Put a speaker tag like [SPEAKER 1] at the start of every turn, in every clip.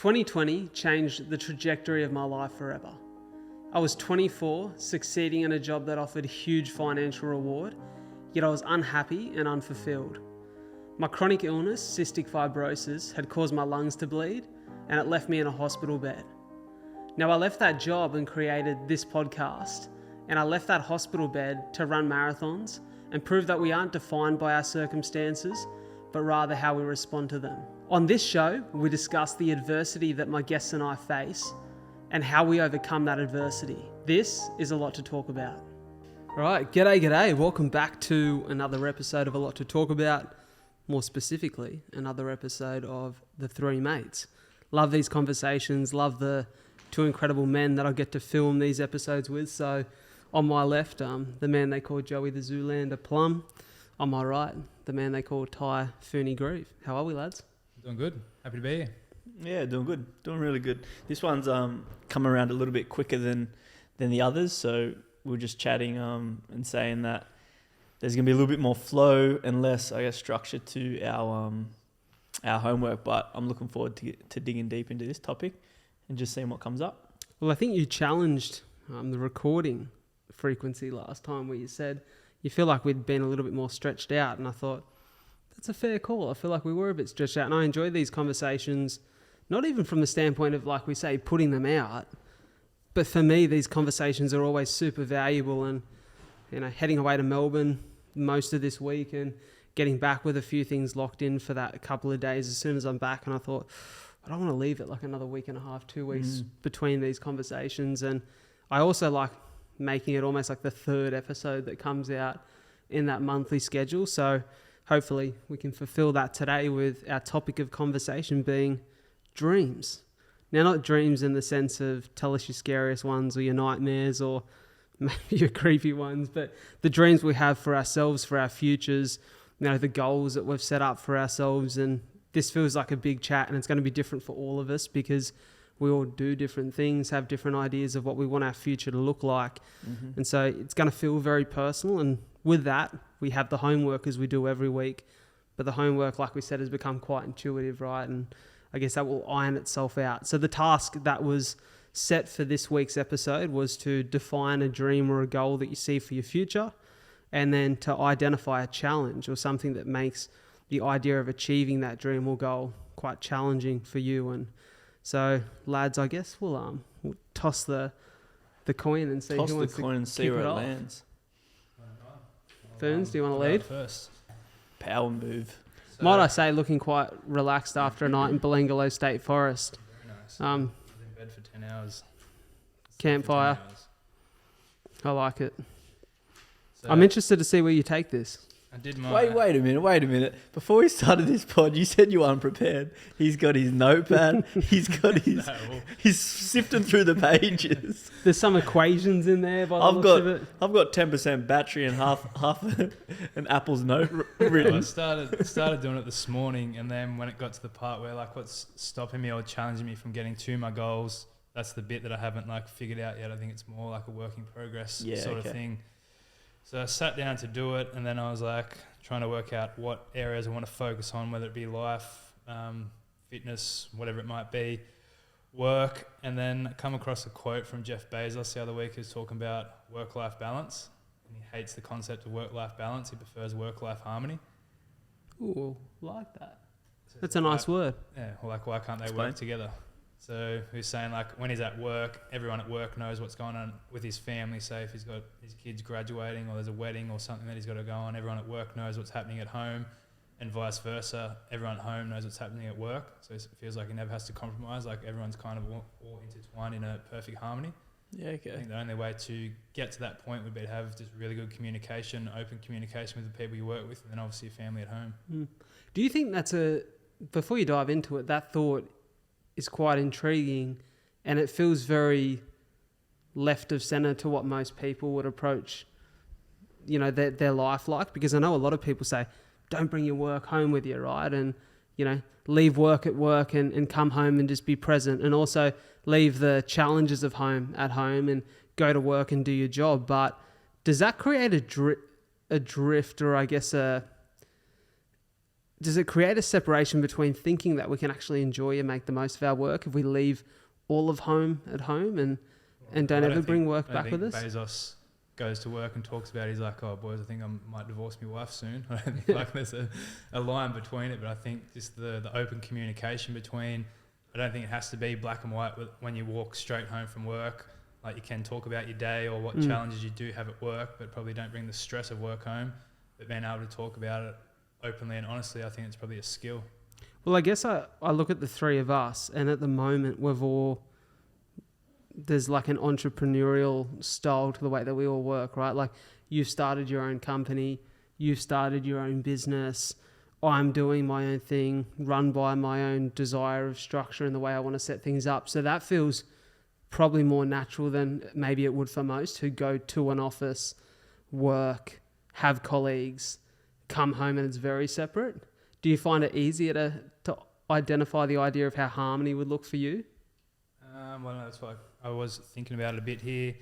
[SPEAKER 1] 2020 changed the trajectory of my life forever. I was 24, succeeding in a job that offered huge financial reward, yet I was unhappy and unfulfilled. My chronic illness, cystic fibrosis, had caused my lungs to bleed, and it left me in a hospital bed. Now, I left that job and created this podcast, and I left that hospital bed to run marathons and prove that we aren't defined by our circumstances, but rather how we respond to them. On this show, we discuss the adversity that my guests and I face and how we overcome that adversity. This is A Lot to Talk About. All right, g'day. Welcome back to another episode of A Lot to Talk About. More specifically, another episode of The Three Mates. Love these conversations, love the two incredible men that I get to film these episodes with. So on my left, the man they call Joey the Zoolander Plum. On my right, the man they call Ty Phoony Groove. How are we, lads?
[SPEAKER 2] Doing good. Happy to be here.
[SPEAKER 3] Yeah, doing good. Doing really good. This one's come around a little bit quicker than the others. So we were just chatting and saying that there's going to be a little bit more flow and less, I guess, structure to our homework. But I'm looking forward to digging deep into this topic and just seeing what comes up.
[SPEAKER 1] Well, I think you challenged the recording frequency last time where you said you feel like we'd been a little bit more stretched out. And I thought, that's a fair call. I feel like we were a bit stretched out. And I enjoy these conversations, not even from the standpoint of, like we say, putting them out. But for me, these conversations are always super valuable. And, you know, heading away to Melbourne most of this week and getting back with a few things locked in for that couple of days as soon as I'm back. And I thought, I don't want to leave it like another week and a half, 2 weeks between these conversations. And I also like making it almost like the third episode that comes out in that monthly schedule. So hopefully we can fulfill that today with our topic of conversation being dreams. Now, not dreams in the sense of tell us your scariest ones or your nightmares or maybe your creepy ones, but the dreams we have for ourselves, for our futures, you know, the goals that we've set up for ourselves. And this feels like a big chat, and it's going to be different for all of us because we all do different things, have different ideas of what we want our future to look like. And so it's going to feel very personal. And with that, we have the homework as we do every week. But the homework, like we said, has become quite intuitive, right? And I guess that will iron itself out. So the task that was set for this week's episode was to define a dream or a goal that you see for your future, and then to identify a challenge or something that makes the idea of achieving that dream or goal quite challenging for you. And so, lads, I guess we'll toss the coin and see who wants to
[SPEAKER 3] and see where it lands.
[SPEAKER 1] Ferns, do you want to lead?
[SPEAKER 2] First.
[SPEAKER 3] Power move.
[SPEAKER 1] So, might I say, looking quite relaxed after a night in Belangolo State Forest.
[SPEAKER 2] Very nice. I was in bed for 10 hours.
[SPEAKER 1] Campfire.
[SPEAKER 2] 10 hours.
[SPEAKER 1] I like it.
[SPEAKER 2] So
[SPEAKER 1] I'm interested to see where you take this.
[SPEAKER 2] I did my...
[SPEAKER 3] Wait a minute. Before we started this pod, you said you were unprepared. He's got his notepad. He's got his... He's sifting through the pages.
[SPEAKER 1] There's some equations in there by the looks of it.
[SPEAKER 3] I've got 10% battery and half an Apple's note written.
[SPEAKER 2] I started doing it this morning, and then when it got to the part where like what's stopping me or challenging me from getting to my goals, that's the bit that I haven't like figured out yet. I think it's more like a work in progress of thing. So I sat down to do it, and then I was like trying to work out what areas I want to focus on, whether it be life, fitness, whatever it might be, work, and then come across a quote from Jeff Bezos the other week who's talking about work-life balance. And he hates the concept of work-life balance. He prefers work-life harmony.
[SPEAKER 1] Ooh, like that. So that's a nice word.
[SPEAKER 2] Yeah, well, like why can't they work together? So he's saying like when he's at work, everyone at work knows what's going on with his family. Say if he's got his kids graduating or there's a wedding or something that he's got to go on, everyone at work knows what's happening at home, and vice versa. Everyone at home knows what's happening at work. So it feels like he never has to compromise. Like everyone's kind of all intertwined in a perfect harmony.
[SPEAKER 3] Yeah, okay. I
[SPEAKER 2] think the only way to get to that point would be to have just really good communication, open communication with the people you work with, and then obviously your family at home.
[SPEAKER 1] Do you think before you dive into it, that thought is quite intriguing, and it feels very left of center to what most people would approach, you know, their life like? Because I know a lot of people say, don't bring your work home with you, right? And, you know, leave work at work and come home and just be present, and also leave the challenges of home at home and go to work and do your job. But does that create a drift, or I guess does it create a separation between thinking that we can actually enjoy and make the most of our work if we leave all of home at home and don't ever bring work back with us?
[SPEAKER 2] Bezos goes to work and talks about, he's like, oh boys, I think I might divorce my wife soon. I don't think like there's a line between it, but I think just the open communication between, I don't think it has to be black and white when you walk straight home from work. Like you can talk about your day or what challenges you do have at work, but probably don't bring the stress of work home. But being able to talk about it openly and honestly, I think it's probably a skill.
[SPEAKER 1] Well, I guess I look at the three of us, and at the moment there's like an entrepreneurial style to the way that we all work, right? Like you've started your own company, you've started your own business, I'm doing my own thing, run by my own desire of structure and the way I want to set things up. So that feels probably more natural than maybe it would for most who go to an office, work, have colleagues, come home and it's very separate. Do you find it easier to identify the idea of how harmony would look for you?
[SPEAKER 2] Well, no, that's why I was thinking about it a bit here.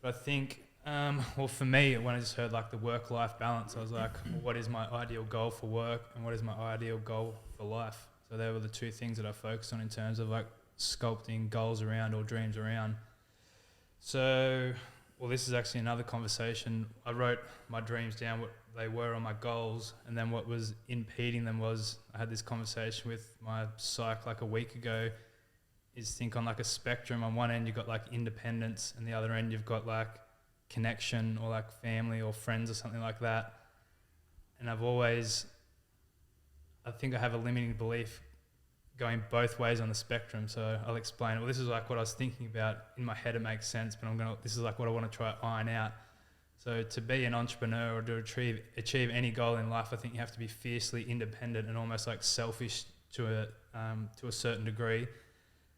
[SPEAKER 2] But I think, well, for me, when I just heard like the work-life balance, I was like, well, what is my ideal goal for work and what is my ideal goal for life? So they were the two things that I focused on in terms of like sculpting goals around or dreams around. So, well, this is actually another conversation. I wrote my dreams down, what they were on my goals, and then what was impeding them was I had this conversation with my psych like a week ago, is think on like a spectrum. On one end, you've got like independence, and the other end, you've got like connection or like family or friends or something like that. And I think I have a limiting belief going both ways on the spectrum. So I'll explain it. Well, this is like what I was thinking about. In my head, it makes sense, but this is like what I want to try to iron out. So to be an entrepreneur or to achieve any goal in life, I think you have to be fiercely independent and almost like selfish to a certain degree.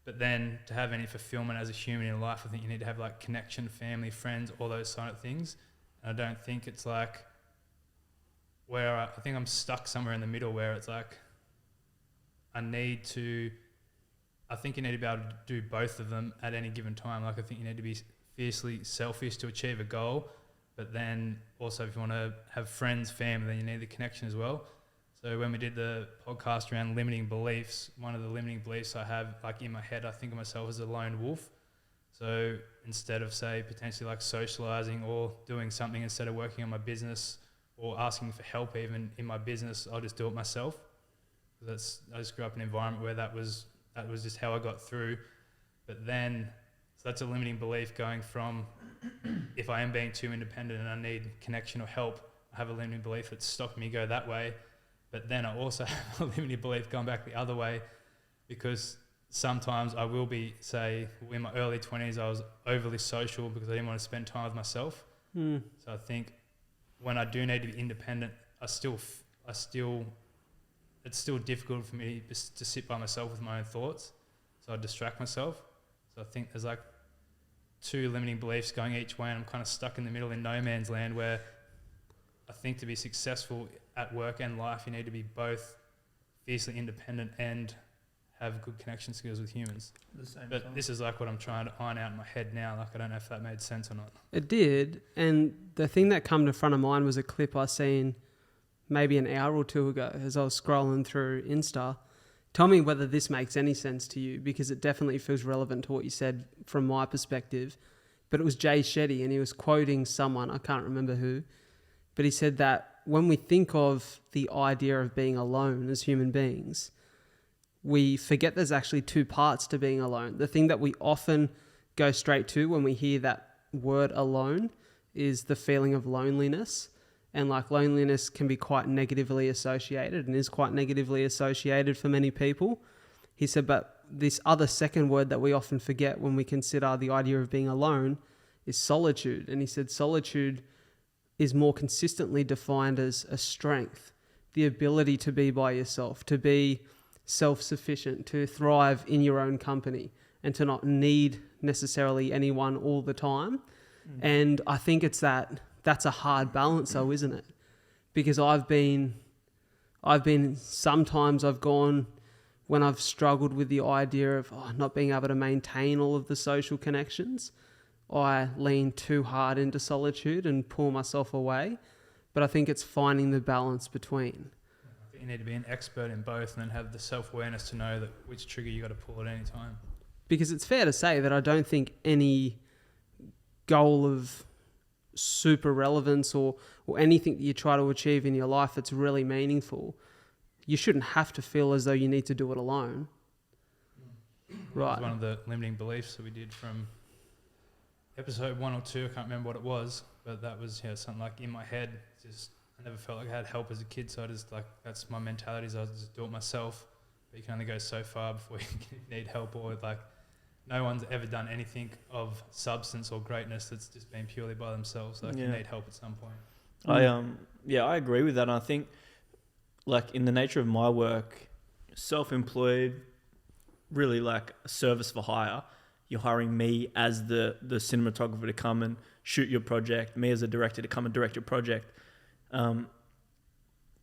[SPEAKER 2] But then to have any fulfillment as a human in life, I think you need to have like connection, family, friends, all those kind of things. And I don't think it's like where I think I'm stuck somewhere in the middle where it's like I think you need to be able to do both of them at any given time. Like I think you need to be fiercely selfish to achieve a goal, but then also if you want to have friends, family, then you need the connection as well. So when we did the podcast around limiting beliefs, one of the limiting beliefs I have like in my head, I think of myself as a lone wolf. So instead of say potentially like socializing or doing something instead of working on my business or asking for help even in my business, I'll just do it myself. I just grew up in an environment where that was just how I got through. But then, so that's a limiting belief going from if I am being too independent and I need connection or help, I have a limiting belief that's stopping me go that way. But then I also have a limiting belief going back the other way because sometimes I will be, say, in my early 20s, I was overly social because I didn't want to spend time with myself. So I think when I do need to be independent, it's still difficult for me to sit by myself with my own thoughts. So I distract myself. So I think there's like two limiting beliefs going each way and I'm kind of stuck in the middle in no man's land where I think to be successful at work and life, you need to be both fiercely independent and have good connection skills with humans. This is like what I'm trying to iron out in my head now. Like I don't know if that made sense or not.
[SPEAKER 1] It did. And the thing that come to front of mind was a clip I seen maybe an hour or two ago as I was scrolling through Insta. Tell me whether this makes any sense to you because it definitely feels relevant to what you said from my perspective. But it was Jay Shetty and he was quoting someone, I can't remember who, but he said that when we think of the idea of being alone as human beings, we forget there's actually two parts to being alone. The thing that we often go straight to when we hear that word alone is the feeling of loneliness. And like loneliness can be quite negatively associated and is quite negatively associated for many people. He said, but this other second word that we often forget when we consider the idea of being alone is solitude. And he said solitude is more consistently defined as a strength, the ability to be by yourself, to be self-sufficient, to thrive in your own company and to not need necessarily anyone all the time. And I think that's a hard balance though, isn't it? Because sometimes I've gone when I've struggled with the idea of not being able to maintain all of the social connections, I lean too hard into solitude and pull myself away. But I think it's finding the balance between.
[SPEAKER 2] you need to be an expert in both, and then have the self-awareness to know that which trigger you got to pull at any time.
[SPEAKER 1] Because it's fair to say that I don't think any goal of super relevance or anything that you try to achieve in your life that's really meaningful, you shouldn't have to feel as though you need to do it alone. Right.
[SPEAKER 2] That was one of the limiting beliefs that we did from episode 1 or 2. I can't remember what it was, but that was something like in my head. Just I never felt like I had help as a kid, so I just that's my mentality. Is I just do it myself. But you can only go so far before you need help, or no one's ever done anything of substance or greatness that's just been purely by themselves. You need help at some point.
[SPEAKER 3] I agree with that. And I think in the nature of my work, self-employed, really a service for hire. You're hiring me as the cinematographer to come and shoot your project, me as a director to come and direct your project.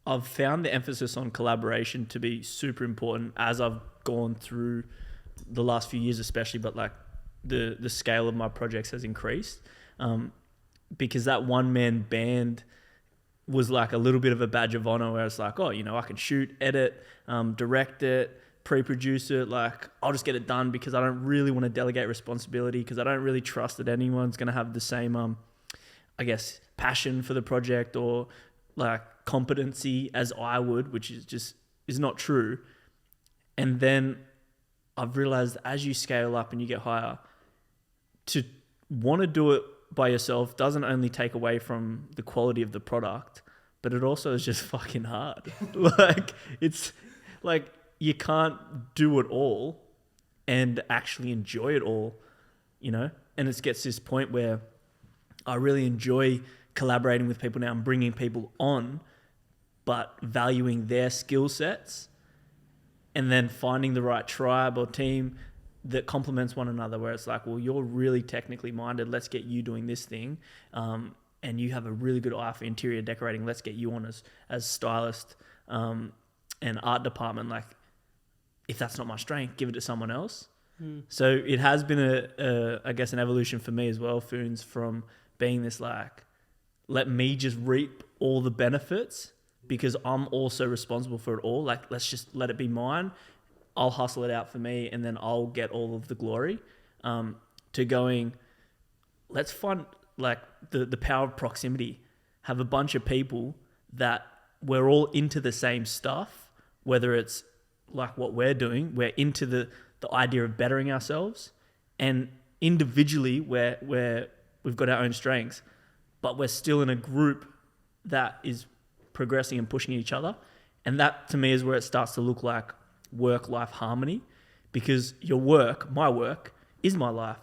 [SPEAKER 3] I've found the emphasis on collaboration to be super important as I've gone through the last few years, especially, but the scale of my projects has increased. Because that one-man band was a little bit of a badge of honor where it's I can shoot, edit, direct it, pre-produce it. I'll just get it done because I don't really want to delegate responsibility, because I don't really trust that anyone's going to have the same, passion for the project or competency as I would, which is not true. And then I've realized as you scale up and you get higher, to want to do it by yourself doesn't only take away from the quality of the product, but it also is just fucking hard. It's you can't do it all and actually enjoy it all, and it gets to this point where I really enjoy collaborating with people now and bringing people on, but valuing their skill sets and then finding the right tribe or team that complements one another, where it's you're really technically minded. Let's get you doing this thing. And you have a really good eye for interior decorating. Let's get you on as stylist and art department. If that's not my strength, give it to someone else. So it has been an evolution for me as well, Phoons, from being this let me just reap all the benefits because I'm also responsible for it all. Let's just let it be mine. I'll hustle it out for me and then I'll get all of the glory. To going, let's find the power of proximity. Have a bunch of people that we're all into the same stuff, whether it's what we're doing, we're into the idea of bettering ourselves, and individually we've got our own strengths, but we're still in a group that is progressing and pushing each other. And that to me is where it starts to look like work-life harmony, because my work is my life.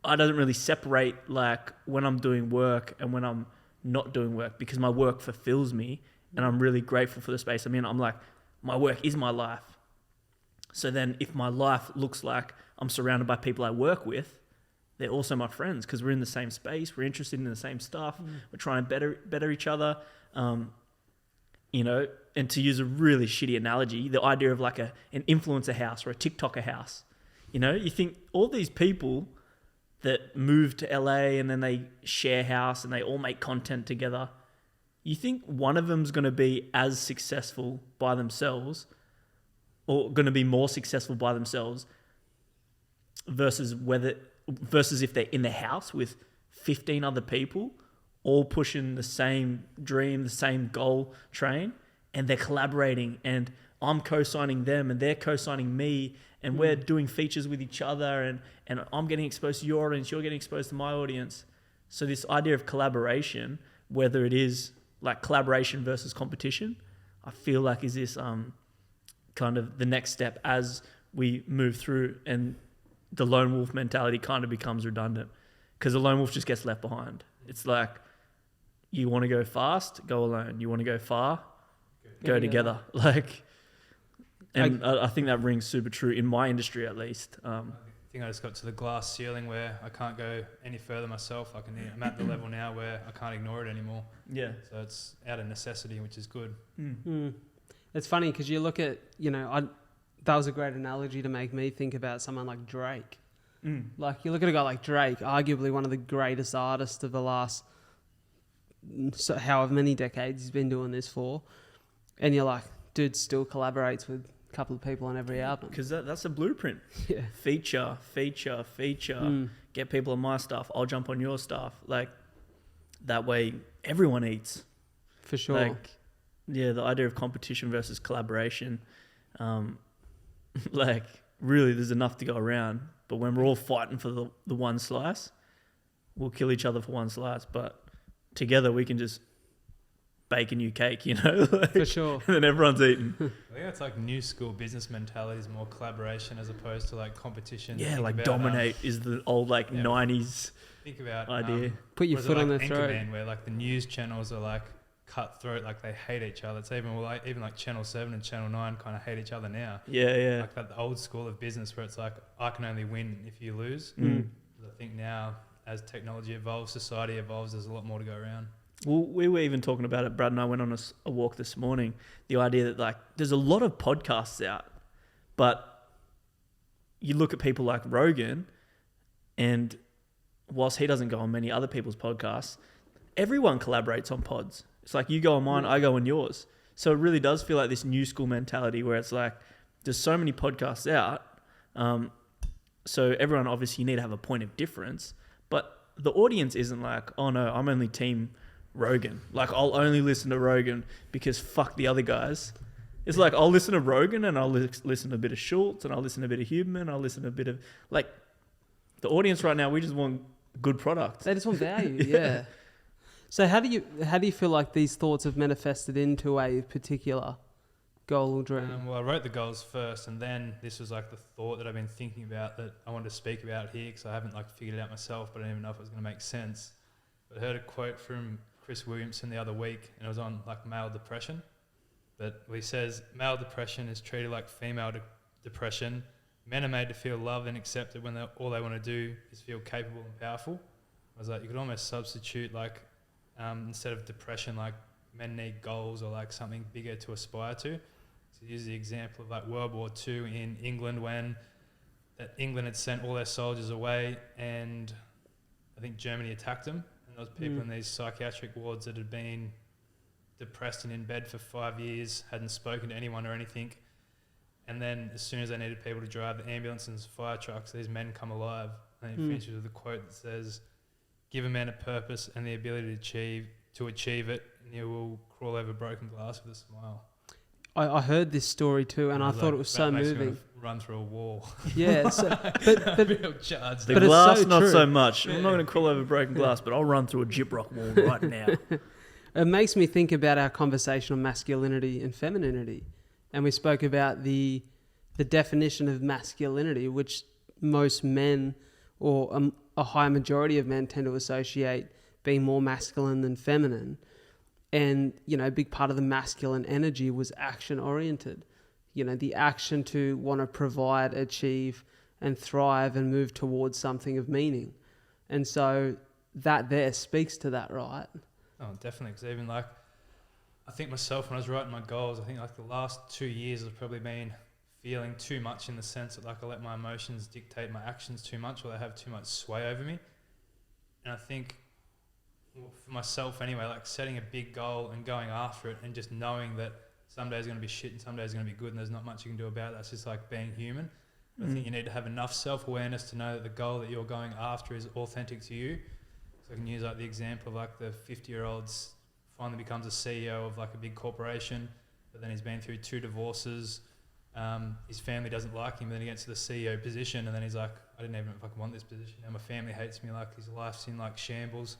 [SPEAKER 3] I don't really separate when I'm doing work and when I'm not doing work, because my work fulfills me and I'm really grateful for the space I'm in. I'm my work is my life. So then if my life looks like I'm surrounded by people I work with, they're also my friends because we're in the same space. We're interested in the same stuff. We're trying to better each other. And to use a really shitty analogy, the idea of an influencer house or a TikToker house. You think all these people that move to LA and then they share house and they all make content together, you think one of them's going to be as successful by themselves or going to be more successful by themselves versus if they're in the house with 15 other people all pushing the same dream, the same goal train, and they're collaborating and I'm co-signing them and they're co-signing me and we're doing features with each other and I'm getting exposed to your audience, you're getting exposed to my audience. So this idea of collaboration, whether it is collaboration versus competition, I feel is this kind of the next step as we move through, and the lone wolf mentality kind of becomes redundant because the lone wolf just gets left behind. It's you want to go fast, go alone. You want to go far, go together. I think that rings super true in my industry, at least.
[SPEAKER 2] I think I just got to the glass ceiling where I can't go any further myself. I'm at the level now where I can't ignore it anymore. Yeah. So it's out of necessity, which is good.
[SPEAKER 1] It's funny because you look at, that was a great analogy to make me think about someone like Drake. You look at a guy like Drake, arguably one of the greatest artists of the last however many decades he's been doing this for. And you're like, dude still collaborates with a couple of people on every album.
[SPEAKER 3] Because that's a blueprint.
[SPEAKER 1] Yeah.
[SPEAKER 3] Feature. Get people on my stuff. I'll jump on your stuff. Like, that way everyone eats.
[SPEAKER 1] For sure.
[SPEAKER 3] Like, yeah, the idea of competition versus collaboration. Like, really, there's enough to go around. But when we're all fighting for the one slice, we'll kill each other for one slice. But together we can just bake a new cake, you know? Like,
[SPEAKER 1] for sure.
[SPEAKER 3] And then everyone's eating.
[SPEAKER 2] I think it's like new school business mentality is more collaboration as opposed to like competition.
[SPEAKER 3] Yeah,
[SPEAKER 2] Think
[SPEAKER 3] like
[SPEAKER 2] about,
[SPEAKER 3] dominate is the old like 90s
[SPEAKER 2] think about
[SPEAKER 3] idea.
[SPEAKER 1] Put your foot on their throat.
[SPEAKER 2] Anchorman, where like the news channels are like cutthroat, like they hate each other. It's even like Channel 7 and Channel 9 kind of hate each other now.
[SPEAKER 3] Yeah.
[SPEAKER 2] Like that old school of business where it's like, I can only win if you lose.
[SPEAKER 3] Mm.
[SPEAKER 2] I think now, as technology evolves, society evolves, there's a lot more to go around.
[SPEAKER 3] Well, we were even talking about it. Brad and I went on a walk this morning. The idea that like there's a lot of podcasts out, but you look at people like Rogan, and whilst he doesn't go on many other people's podcasts, everyone collaborates on pods. It's like you go on mine, I go on yours. So it really does feel like this new school mentality where it's like there's so many podcasts out. So everyone, obviously, you need to have a point of difference, but the audience isn't like, oh no, I'm only team Rogan. Like, I'll only listen to Rogan because fuck the other guys. It's like, I'll listen to Rogan and I'll listen to a bit of Schultz and I'll listen to a bit of Huberman. I'll listen to a bit of, like, the audience right now, we just want good product.
[SPEAKER 1] They just want value, yeah. So how do you feel like these thoughts have manifested into a particular goal or dream?
[SPEAKER 2] Well, I wrote the goals first, and then this was like the thought that I've been thinking about that I wanted to speak about here because I haven't like figured it out myself, but I didn't even know if it was going to make sense. But I heard a quote from Chris Williamson the other week, and it was on like male depression. But he says, male depression is treated like female depression. Men are made to feel loved and accepted when all they want to do is feel capable and powerful. I was like, you could almost substitute like, instead of depression, like men need goals or like something bigger to aspire to. So use the example of like World War II in England when England had sent all their soldiers away and I think Germany attacked them. And there was people in these psychiatric wards that had been depressed and in bed for 5 years, hadn't spoken to anyone or anything. And then as soon as they needed people to drive the ambulances, fire trucks, these men come alive. And he finishes with a quote that says, give a man a purpose and the ability to achieve it, and you will crawl over broken glass with a smile.
[SPEAKER 1] I heard this story too, and I thought it was so moving.
[SPEAKER 2] Run through a wall.
[SPEAKER 1] Yeah, but
[SPEAKER 2] real charged.
[SPEAKER 3] The glass, not so much. I'm not going to crawl over broken glass, but I'll run through a gyprock wall right now.
[SPEAKER 1] It makes me think about our conversation on masculinity and femininity, and we spoke about the definition of masculinity, which most men or a high majority of men tend to associate being more masculine than feminine. And, you know, a big part of the masculine energy was action oriented. You know, the action to want to provide, achieve and thrive and move towards something of meaning. And so that there speaks to that, right?
[SPEAKER 2] Oh, definitely. Because even like, I think myself when I was writing my goals, I think like the last 2 years has probably been feeling too much in the sense that like I let my emotions dictate my actions too much, or they have too much sway over me. And I think, well, for myself anyway, like setting a big goal and going after it and just knowing that some days going to be shit and some days going to be good and there's not much you can do about it. That's just like being human. I think you need to have enough self-awareness to know that the goal that you're going after is authentic to you. So I can use like the example of like the 50-year-old's finally becomes a CEO of like a big corporation, but then he's been through 2 divorces. His family doesn't like him, then he gets to the CEO position and then he's like, I didn't even fucking want this position. Now my family hates me, like his life's in like shambles.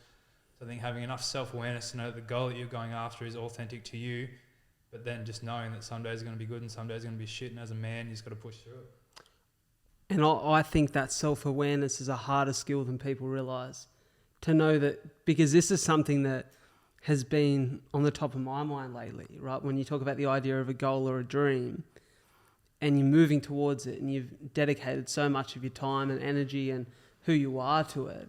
[SPEAKER 2] So I think having enough self-awareness to know that the goal that you're going after is authentic to you, but then just knowing that some days are going to be good and some days are going to be shit, and as a man, you just got to push through it.
[SPEAKER 1] And I think that self-awareness is a harder skill than people realise. To know that, because this is something that has been on the top of my mind lately, right? When you talk about the idea of a goal or a dream, and you're moving towards it, and you've dedicated so much of your time and energy and who you are to it,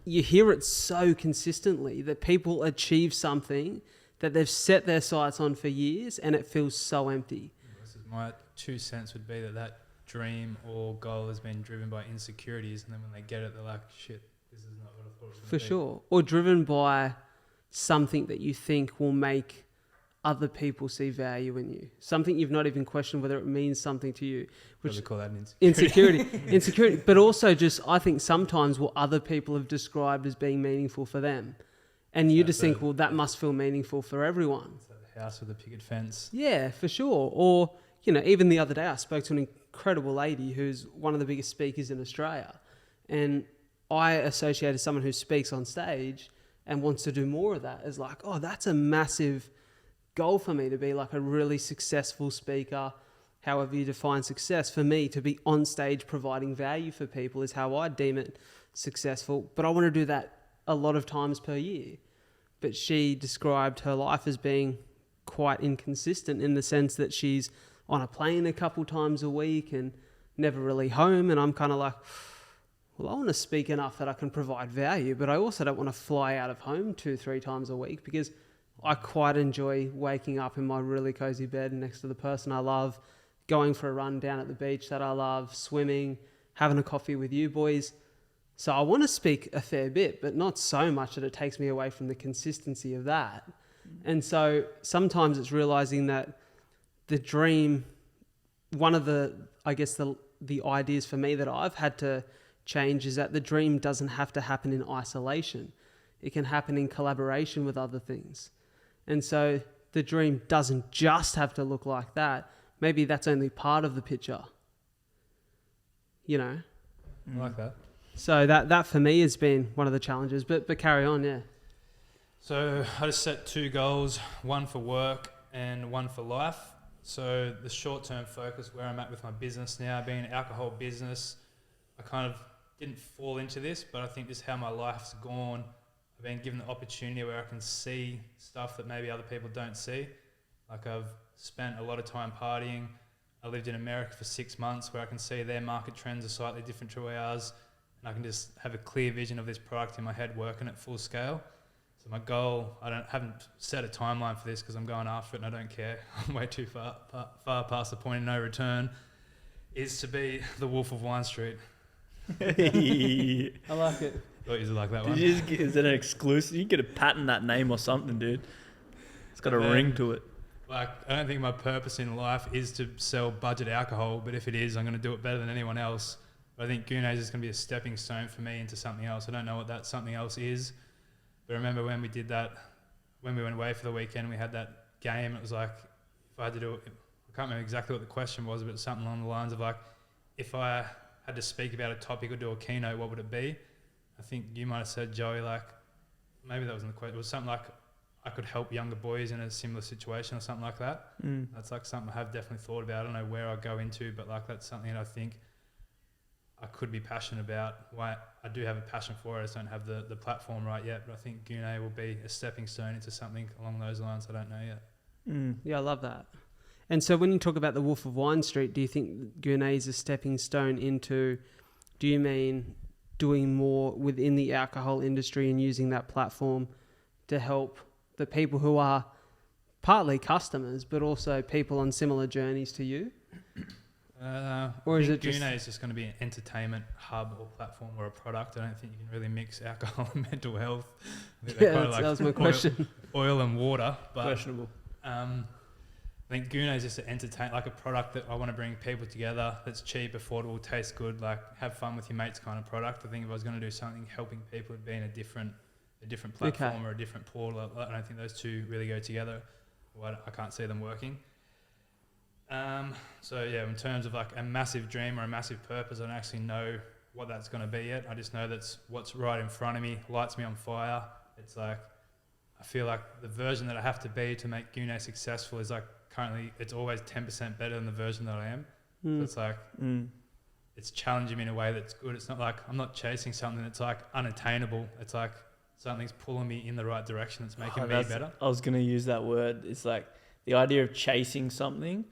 [SPEAKER 1] you hear it so consistently that people achieve something that they've set their sights on for years, and it feels so empty.
[SPEAKER 2] This is my 2 cents would be that dream or goal has been driven by insecurities, and then when they get it, they're like, shit, this is not what I thought it was going to be.
[SPEAKER 1] For sure. Or driven by something that you think will make other people see value in you. Something you've not even questioned whether it means something to you.
[SPEAKER 2] Which call that an
[SPEAKER 1] insecurity. But also just, I think sometimes what other people have described as being meaningful for them. And you just think, well, that must feel meaningful for everyone.
[SPEAKER 2] It's like the house with a picket fence.
[SPEAKER 1] Yeah, for sure. Or, even the other day I spoke to an incredible lady who's one of the biggest speakers in Australia. And I associated someone who speaks on stage and wants to do more of that as like, oh, that's a massive goal for me to be like a really successful speaker. However you define success, for me to be on stage providing value for people is how I deem it successful. But I want to do that a lot of times per year. But she described her life as being quite inconsistent in the sense that she's on a plane a couple times a week and never really home. And I'm kind of like, well, I want to speak enough that I can provide value, but I also don't want to fly out of home 2-3 times a week because I quite enjoy waking up in my really cozy bed next to the person I love, going for a run down at the beach that I love, swimming, having a coffee with you boys. So I want to speak a fair bit, but not so much that it takes me away from the consistency of that. And so sometimes it's realizing that the dream, one of the ideas for me that I've had to change is that the dream doesn't have to happen in isolation. It can happen in collaboration with other things. And so the dream doesn't just have to look like that. Maybe that's only part of the picture.
[SPEAKER 2] I like that.
[SPEAKER 1] So that for me has been one of the challenges, but carry on, yeah.
[SPEAKER 2] So I just set 2 goals, one for work and one for life. So the short-term focus, where I'm at with my business now, being an alcohol business, I kind of didn't fall into this, but I think this is how my life's gone. I've been given the opportunity where I can see stuff that maybe other people don't see. Like I've spent a lot of time partying. I lived in America for 6 months where I can see their market trends are slightly different to ours. And I can just have a clear vision of this product in my head working at full scale. So my goal, haven't set a timeline for this because I'm going after it and I don't care. I'm way too far past the point of no return, is to be the Wolf of Wine Street.
[SPEAKER 1] I like it.
[SPEAKER 2] Thought you like that one.
[SPEAKER 3] Is it an exclusive? You could have patented that name or something, dude. It's got a ring to it.
[SPEAKER 2] Like, I don't think my purpose in life is to sell budget alcohol, but if it is, I'm going to do it better than anyone else. But I think Goonay's is going to be a stepping stone for me into something else. I don't know what that something else is, but I remember when we did that, when we went away for the weekend, we had that game. It was like, if I had to do it, I can't remember exactly what the question was, but it was something along the lines of like, if I had to speak about a topic or do a keynote, what would it be? I think you might have said, Joey, like, maybe that wasn't the question. It was something like, I could help younger boys in a similar situation or something like that. That's like something I have definitely thought about. I don't know where I'll go into, but like that's something that I think I could be passionate about. Why I do have a passion for it, I just don't have the platform right yet. But I think Goonay will be a stepping stone into something along those lines. I don't know yet.
[SPEAKER 1] Yeah, I love that. And so when you talk about the Wolf of Wine Street, do you think Goonay is a stepping stone into, do you mean doing more within the alcohol industry and using that platform to help the people who are partly customers, but also people on similar journeys to you?
[SPEAKER 2] Or is it Goonay is just going to be an entertainment hub or platform or a product? I don't think you can really mix alcohol and mental health.
[SPEAKER 1] That was my question.
[SPEAKER 2] Oil and water, but
[SPEAKER 3] questionable.
[SPEAKER 2] I think Goonay is just like a product that I want to bring people together. That's cheap, affordable, tastes good, like have fun with your mates kind of product. I think if I was going to do something helping people, it'd be in a different platform or a different portal. I don't think those two really go together. I can't see them working. So yeah, in terms of like a massive dream or a massive purpose, I don't actually know what that's going to be yet. I just know that's what's right in front of me, lights me on fire. It's like, I feel like the version that I have to be to make Goonay successful is like currently it's always 10% better than the version that I am. So it's like, it's challenging me in a way that's good. It's not like I'm not chasing something that's like unattainable. It's like something's pulling me in the right direction that's making me better.
[SPEAKER 3] I was going to use that word. It's like the idea of chasing something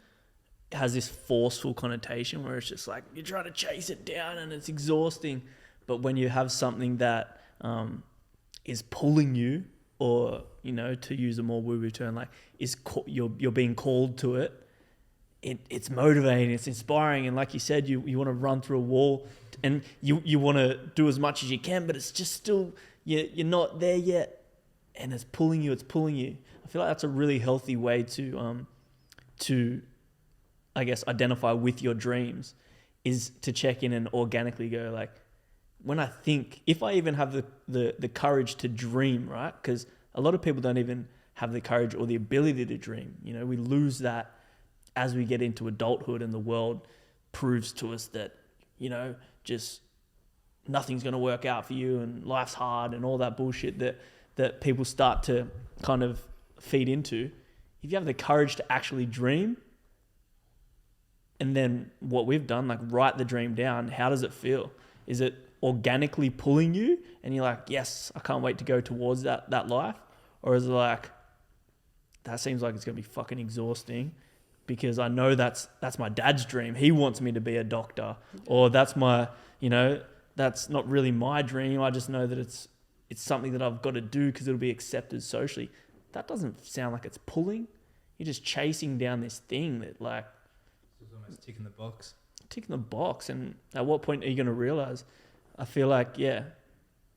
[SPEAKER 3] has this forceful connotation where it's just like you're trying to chase it down and it's exhausting. But when you have something that is pulling you, or to use a more woo-woo term, like you're being called to it, it's motivating, it's inspiring, and like you said, you want to run through a wall and you want to do as much as you can, but it's just still you're not there yet. and it's pulling you. I feel like that's a really healthy way to I guess identify with your dreams, is to check in and organically go like, when I think, if I even have the courage to dream, right? Because a lot of people don't even have the courage or the ability to dream. You know, we lose that as we get into adulthood, and the world proves to us that, you know, just nothing's going to work out for you and life's hard and all that bullshit that people start to kind of feed into. If you have the courage to actually dream, and then what we've done, like write the dream down, how does it feel? Is it organically pulling you and you're like, yes, I can't wait to go towards that life? Or is it like, that seems like it's going to be fucking exhausting because I know that's my dad's dream. He wants me to be a doctor. Or that's my, you know, that's not really my dream. I just know that it's something that I've got to do because it'll be accepted socially. That doesn't sound like it's pulling. You're just chasing down this thing that like...
[SPEAKER 2] It's almost ticking the box.
[SPEAKER 3] Ticking the box. And at what point are you going to realize? I feel like, yeah,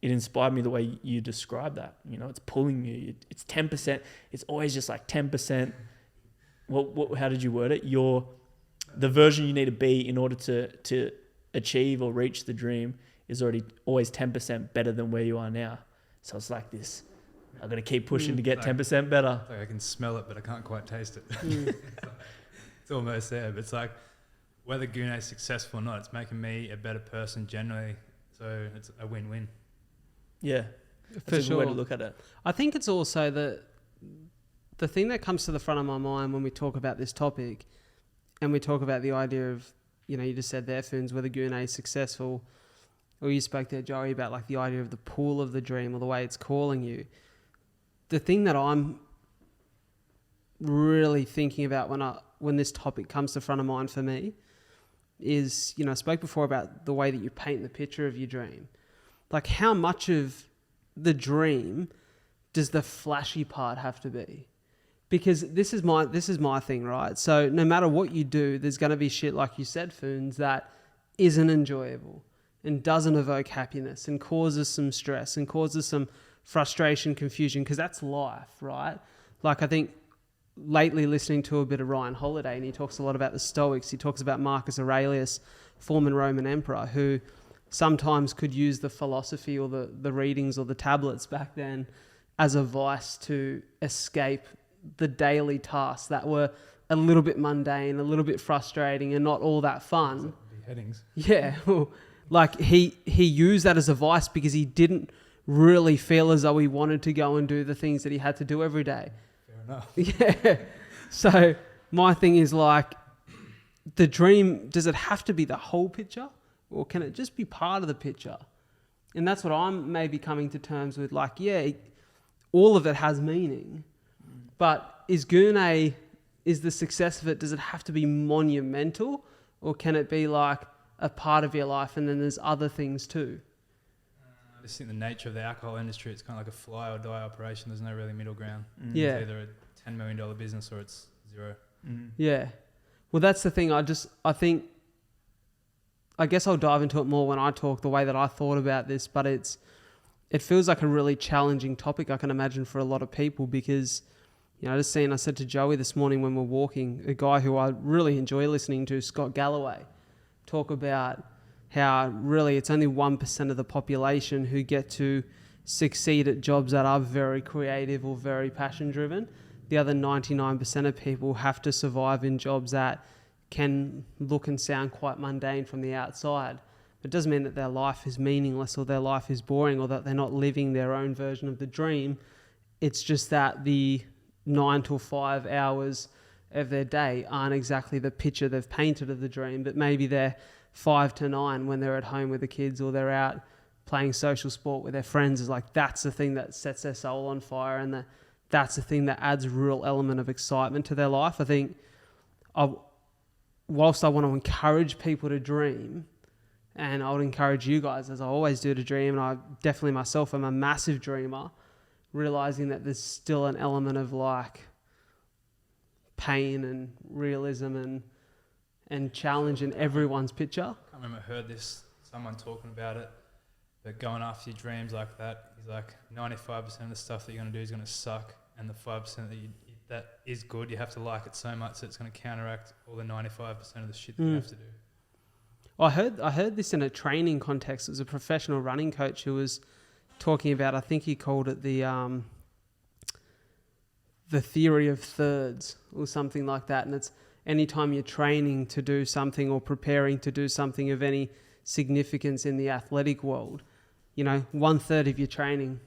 [SPEAKER 3] it inspired me the way you describe that. You know, it's pulling you. It's 10%. It's always just like 10%. How did you word it? The version you need to be in order to achieve or reach the dream is always 10% better than where you are now. So it's like this. I've got to keep pushing to get 10% better.
[SPEAKER 2] Like I can smell it, but I can't quite taste it. It's almost there. But it's like, whether Gune's successful or not, it's making me a better person generally. So it's a win-win.
[SPEAKER 3] Yeah. That's a good way to look at it.
[SPEAKER 1] I think it's also the thing that comes to the front of my mind when we talk about this topic, and we talk about the idea of, you know, you just said there, Phoons, whether Gune is successful, or you spoke there, Joey, about like the idea of the pull of the dream or the way it's calling you. The thing that I'm really thinking about when this topic comes to front of mind for me is, you know, I spoke before about the way that you paint the picture of your dream. Like, how much of the dream does the flashy part have to be? Because this is my thing, right? So no matter what you do, there's going to be shit, like you said, Phoons, that isn't enjoyable and doesn't evoke happiness and causes some stress and causes some frustration, confusion, because that's life, right? Like, I think lately listening to a bit of Ryan Holiday, and he talks a lot about the Stoics. He talks about Marcus Aurelius, former Roman emperor, who sometimes could use the philosophy or the readings or the tablets back then as a vice to escape the daily tasks that were a little bit mundane, a little bit frustrating, and not all that fun.
[SPEAKER 2] Beheadings.
[SPEAKER 1] Yeah, well, like he used that as a vice because he didn't really feel as though he wanted to go and do the things that he had to do every day.
[SPEAKER 2] Fair enough.
[SPEAKER 1] Yeah. So my thing is like, the dream, does it have to be the whole picture, or can it just be part of the picture? And that's what I'm maybe coming to terms with. Like, yeah, all of it has meaning, but is the success of it, does it have to be monumental, or can it be like a part of your life and then there's other things too?
[SPEAKER 2] I just think the nature of the alcohol industry, it's kind of like a fly or die operation. There's no really middle ground.
[SPEAKER 1] Yeah.
[SPEAKER 2] It's either a $10 million business or it's zero.
[SPEAKER 1] Yeah. Well, that's the thing. I guess I'll dive into it more when I talk, the way that I thought about this, but it feels like a really challenging topic, I can imagine, for a lot of people, because, you know, I said to Joey this morning when we're walking, a guy who I really enjoy listening to, Scott Galloway, talk about how really it's only 1% of the population who get to succeed at jobs that are very creative or very passion driven. The other 99% of people have to survive in jobs that can look and sound quite mundane from the outside. It doesn't mean that their life is meaningless or their life is boring or that they're not living their own version of the dream. It's just that the 9 to 5 hours of their day aren't exactly the picture they've painted of the dream, but maybe they're 5 to 9 when they're at home with the kids or they're out playing social sport with their friends. Is like, that's the thing that sets their soul on fire, and that's the thing that adds a real element of excitement to their life. I think whilst I want to encourage people to dream, and I would encourage you guys, as I always do, to dream, and I definitely myself am a massive dreamer, realizing that there's still an element of like pain and realism and challenge in everyone's picture.
[SPEAKER 2] I can't remember, I heard someone talking about it, But going after your dreams like that, he's like 95% of the stuff that you're going to do is going to suck, and the 5% that is good, you have to like it so much that it's going to counteract all the 95% of the shit that you have to do.
[SPEAKER 1] I heard this in a training context. It was a professional running coach who was talking about, I think he called it the theory of thirds or something like that. And it's anytime you're training to do something or preparing to do something of any significance in the athletic world, 1/3 of your training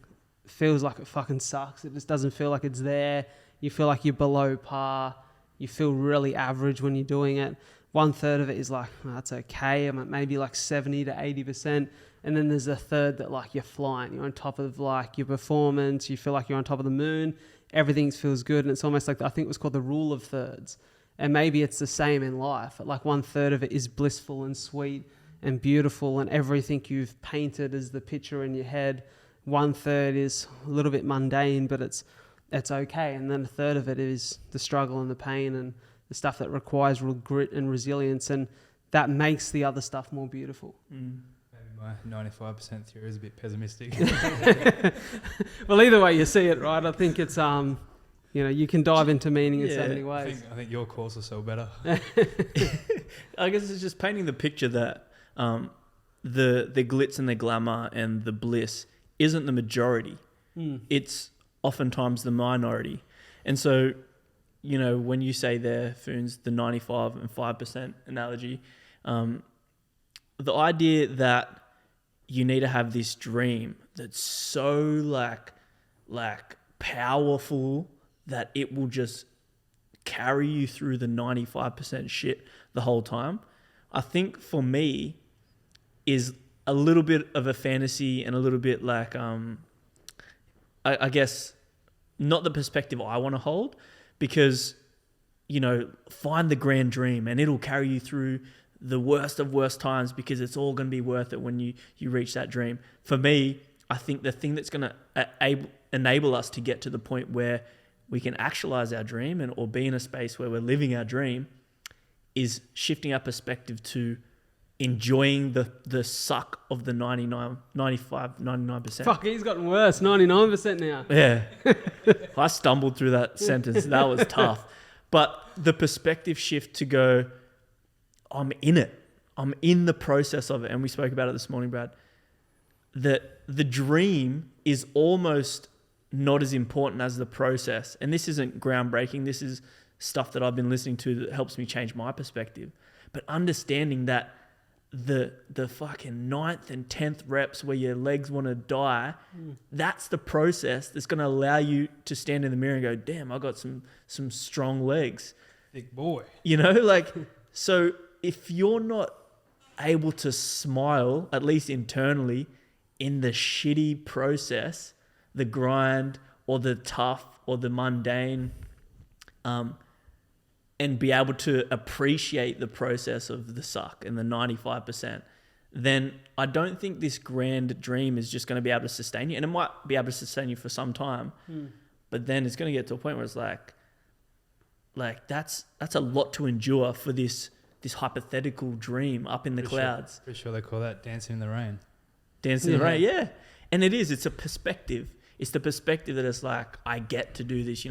[SPEAKER 1] feels like it fucking sucks. It just doesn't feel like it's there. You feel like you're below par. You feel really average when you're doing it. 1/3 of it is like, oh, that's okay. I'm at maybe like 70 to 80%. And then there's a third that like you're flying. You're on top of like your performance. You feel like you're on top of the moon. Everything feels good. And it's almost like, I think it was called the rule of thirds. And maybe it's the same in life. Like 1/3 of it is blissful and sweet and beautiful, and everything you've painted is the picture in your head. 1/3 is a little bit mundane, but it's okay. And then 1/3 of it is the struggle and the pain and the stuff that requires real grit and resilience, and that makes the other stuff more beautiful.
[SPEAKER 2] Maybe my 95% theory is a bit pessimistic.
[SPEAKER 1] Well, either way you see it, right? I think it's you can dive into meaning in so many ways.
[SPEAKER 2] I think your course will sell better.
[SPEAKER 3] I guess it's just painting the picture that the glitz and the glamour and the bliss isn't the majority. It's oftentimes the minority. And so, when you say there, Phoons, the 95 and 5% analogy, the idea that you need to have this dream that's so like powerful that it will just carry you through the 95% shit the whole time, I think for me is a little bit of a fantasy and a little bit like, I guess, not the perspective I want to hold, because, find the grand dream and it'll carry you through the worst of worst times because it's all going to be worth it when you reach that dream. For me, I think the thing that's going to enable us to get to the point where we can actualize our dream or be in a space where we're living our dream is shifting our perspective to enjoying the suck of the 99%.
[SPEAKER 1] Fuck, he's gotten worse. 99% now.
[SPEAKER 3] Yeah. I stumbled through that sentence. That was tough. But the perspective shift to go, I'm in it. I'm in the process of it. And we spoke about it this morning, Brad. That the dream is almost not as important as the process. And this isn't groundbreaking. This is stuff that I've been listening to that helps me change my perspective. But understanding that the fucking 9th and 10th reps where your legs want to die, that's the process that's going to allow you to stand in the mirror and go, damn, I got some strong legs.
[SPEAKER 2] Big boy.
[SPEAKER 3] So if you're not able to smile, at least internally, in the shitty process, the grind or the tough or the mundane, and be able to appreciate the process of the suck and the 95%, then I don't think this grand dream is just going to be able to sustain you. And it might be able to sustain you for some time, but then it's going to get to a point where it's like that's a lot to endure for this hypothetical dream up in the clouds.
[SPEAKER 2] Pretty sure they call that dancing in the rain.
[SPEAKER 3] Dancing in the rain, yeah. And it is. It's a perspective. It's the perspective that it's like, I get to do this,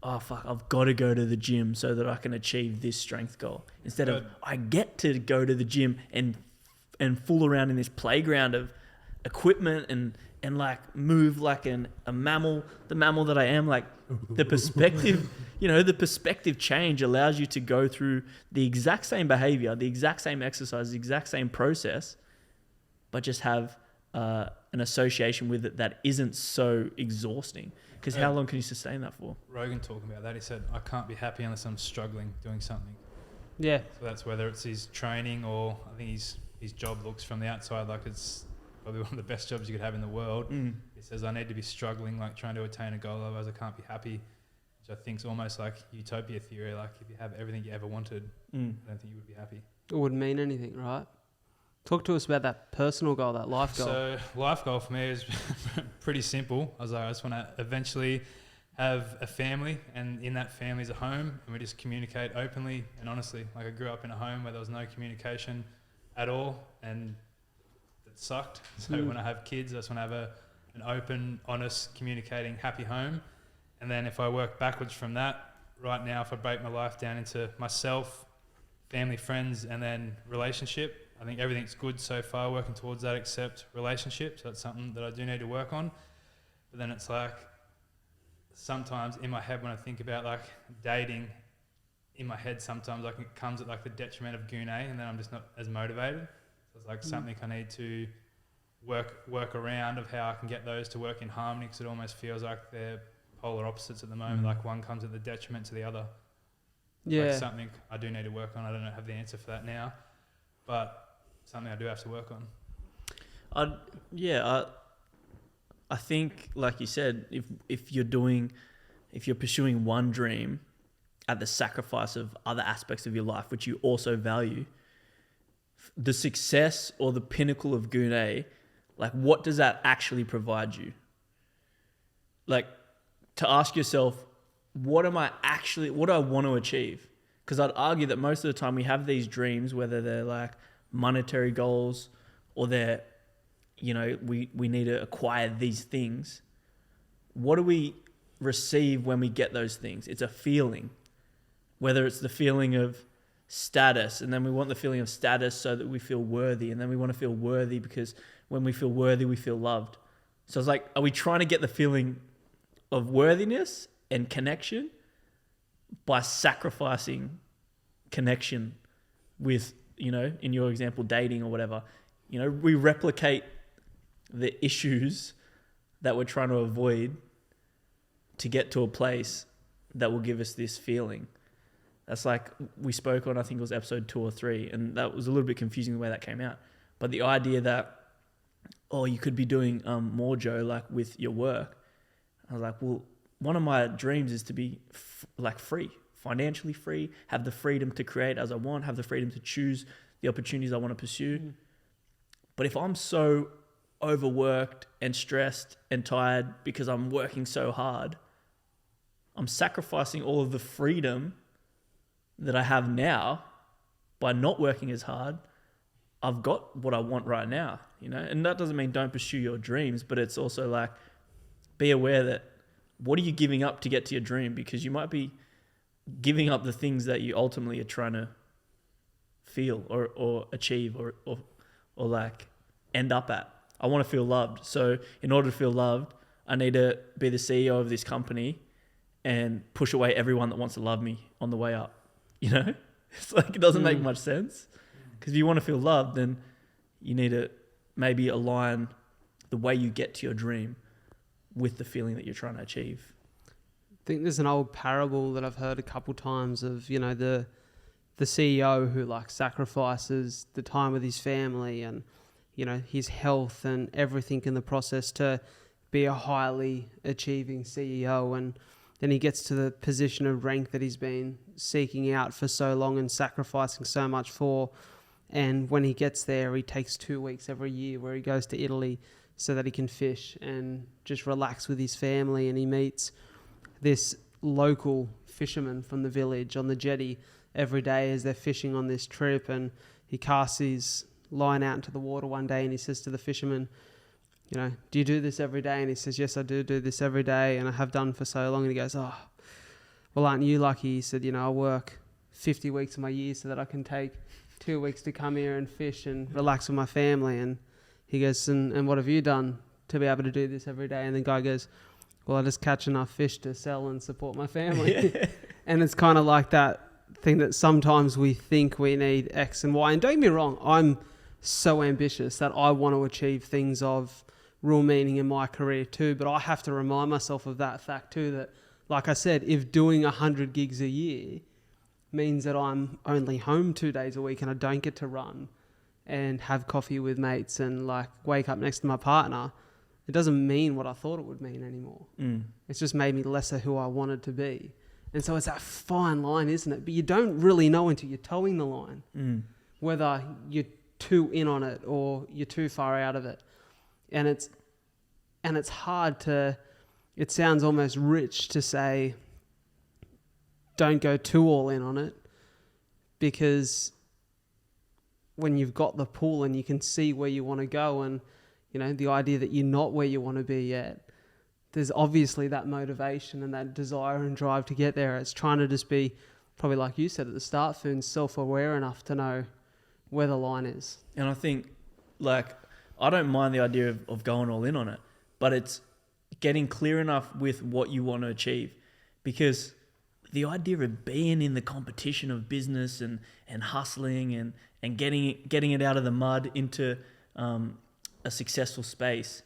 [SPEAKER 3] oh fuck, I've got to go to the gym so that I can achieve this strength goal. Instead of, I get to go to the gym and fool around in this playground of equipment and like move like a mammal, the mammal that I am. Like the perspective, the perspective change allows you to go through the exact same behavior, the exact same exercise, the exact same process, but just have an association with it that isn't so exhausting. Because how long can you sustain that for?
[SPEAKER 2] Rogan talking about that, he said, I can't be happy unless I'm struggling doing something.
[SPEAKER 1] Yeah.
[SPEAKER 2] So that's whether it's his training or I think his job looks from the outside like it's probably one of the best jobs you could have in the world. He says, I need to be struggling, like trying to attain a goal, otherwise I can't be happy. Which I think is almost like utopia theory. Like if you have everything you ever wanted, I don't think you would be happy.
[SPEAKER 1] It wouldn't mean anything, right? Talk to us about that personal goal, that life goal.
[SPEAKER 2] So life goal for me is pretty simple. I just want to eventually have a family, and in that family is a home, and we just communicate openly and honestly. Like I grew up in a home where there was no communication at all, and it sucked. So when I have kids, I just want to have an open, honest, communicating, happy home. And then if I work backwards from that, right now, if I break my life down into myself, family, friends, and then relationship, I think everything's good so far, working towards that except relationships. So that's something that I do need to work on. But then it's like, sometimes in my head when I think about like dating, in my head sometimes like it comes at like the detriment of goon A, and then I'm just not as motivated. So it's like something I need to work around of how I can get those to work in harmony, because it almost feels like they're polar opposites at the moment. Like one comes at the detriment to the other.
[SPEAKER 1] Yeah.
[SPEAKER 2] Like something I do need to work on. I don't have the answer for that now, but something I do have to work on.
[SPEAKER 3] I think, like you said, if you're pursuing one dream at the sacrifice of other aspects of your life, which you also value, the success or the pinnacle of Goon A, like what does that actually provide you? Like to ask yourself, what do I want to achieve? Because I'd argue that most of the time we have these dreams, whether they're like monetary goals or they're, we need to acquire these things. What do we receive when we get those things? It's a feeling, whether it's the feeling of status, and then we want the feeling of status so that we feel worthy, and then we want to feel worthy because when we feel worthy, we feel loved. So it's like, are we trying to get the feeling of worthiness and connection by sacrificing connection with, in your example, dating or whatever? We replicate the issues that we're trying to avoid to get to a place that will give us this feeling. That's like we spoke on, I think it was episode 2 or 3, and that was a little bit confusing the way that came out. But the idea that, you could be doing more, Joe, like with your work. I was like, well, one of my dreams is to be free, financially free, have the freedom to create as I want, have the freedom to choose the opportunities I want to pursue. But if I'm so overworked and stressed and tired because I'm working so hard, I'm sacrificing all of the freedom that I have now by not working as hard. I've got what I want right now, and that doesn't mean don't pursue your dreams, but it's also like, be aware that what are you giving up to get to your dream? Because you might be giving up the things that you ultimately are trying to feel or achieve or like end up at. I want to feel loved. So in order to feel loved, I need to be the CEO of this company and push away everyone that wants to love me on the way up. It's like, it doesn't make much sense. Because if you want to feel loved, then you need to maybe align the way you get to your dream with the feeling that you're trying to achieve.
[SPEAKER 1] I think there's an old parable that I've heard a couple times of, the CEO who like sacrifices the time with his family and, his health and everything in the process to be a highly achieving CEO. And then he gets to the position of rank that he's been seeking out for so long and sacrificing so much for. And when he gets there, he takes 2 weeks every year where he goes to Italy so that he can fish and just relax with his family. And he meets this local fisherman from the village on the jetty every day as they're fishing on this trip. And he casts his line out into the water one day and he says to the fisherman, do you do this every day? And he says, yes, I do this every day, and I have done for so long. And he goes, oh, well, aren't you lucky? He said, I work 50 weeks of my year so that I can take 2 weeks to come here and fish and relax with my family. And he goes, and what have you done to be able to do this every day? And the guy goes, well, I just catch enough fish to sell and support my family. Yeah. And it's kind of like that thing that sometimes we think we need X and Y. And don't get me wrong, I'm so ambitious that I want to achieve things of real meaning in my career too. But I have to remind myself of that fact too, that, like I said, if doing 100 gigs a year means that I'm only home 2 days a week and I don't get to run and have coffee with mates and like wake up next to my partner, it doesn't mean what I thought it would mean anymore. It's just made me lesser who I wanted to be. And so it's that fine line, isn't it? But you don't really know until you're towing the line, whether you're too in on it or you're too far out of it. And it's hard to, it sounds almost rich to say, don't go too all in on it, because when you've got the pull and you can see where you want to go, and you know the idea that you're not where you want to be yet, there's obviously that motivation and that desire and drive to get there. It's trying to just be, probably like you said at the start, Phoon, self-aware enough to know where the line is.
[SPEAKER 3] And I think, like, I don't mind the idea of going all in on it, but it's getting clear enough with what you want to achieve. Because the idea of being in the competition of business and hustling and getting it out of the mud into a successful space,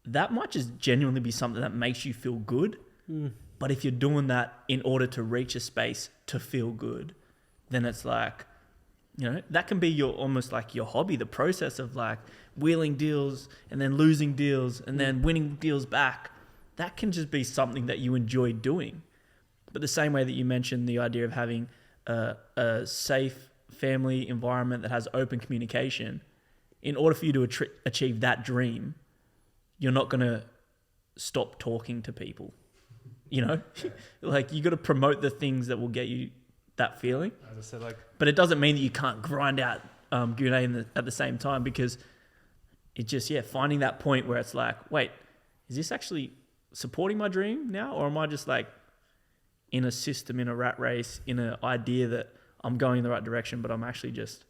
[SPEAKER 3] that might just genuinely be something that makes you feel good. But if you're doing that in order to reach a space to feel good, then it's like, you know, that can be your almost like your hobby, the process of like wheeling deals and then losing deals and then winning deals back. That can just be something that you enjoy doing. But the same way that you mentioned the idea of having a safe family environment that has open communication, in order for you to achieve that dream, you're not going to stop talking to people, you know? Like, you got to promote the things that will get you that feeling.
[SPEAKER 2] As I said, like,
[SPEAKER 3] but it doesn't mean that you can't grind out Gune at the same time, because it's just, finding that point where it's like, wait, is this actually supporting my dream now? Or am I just like in a system, in a rat race, in an idea that I'm going in the right direction, but I'm actually just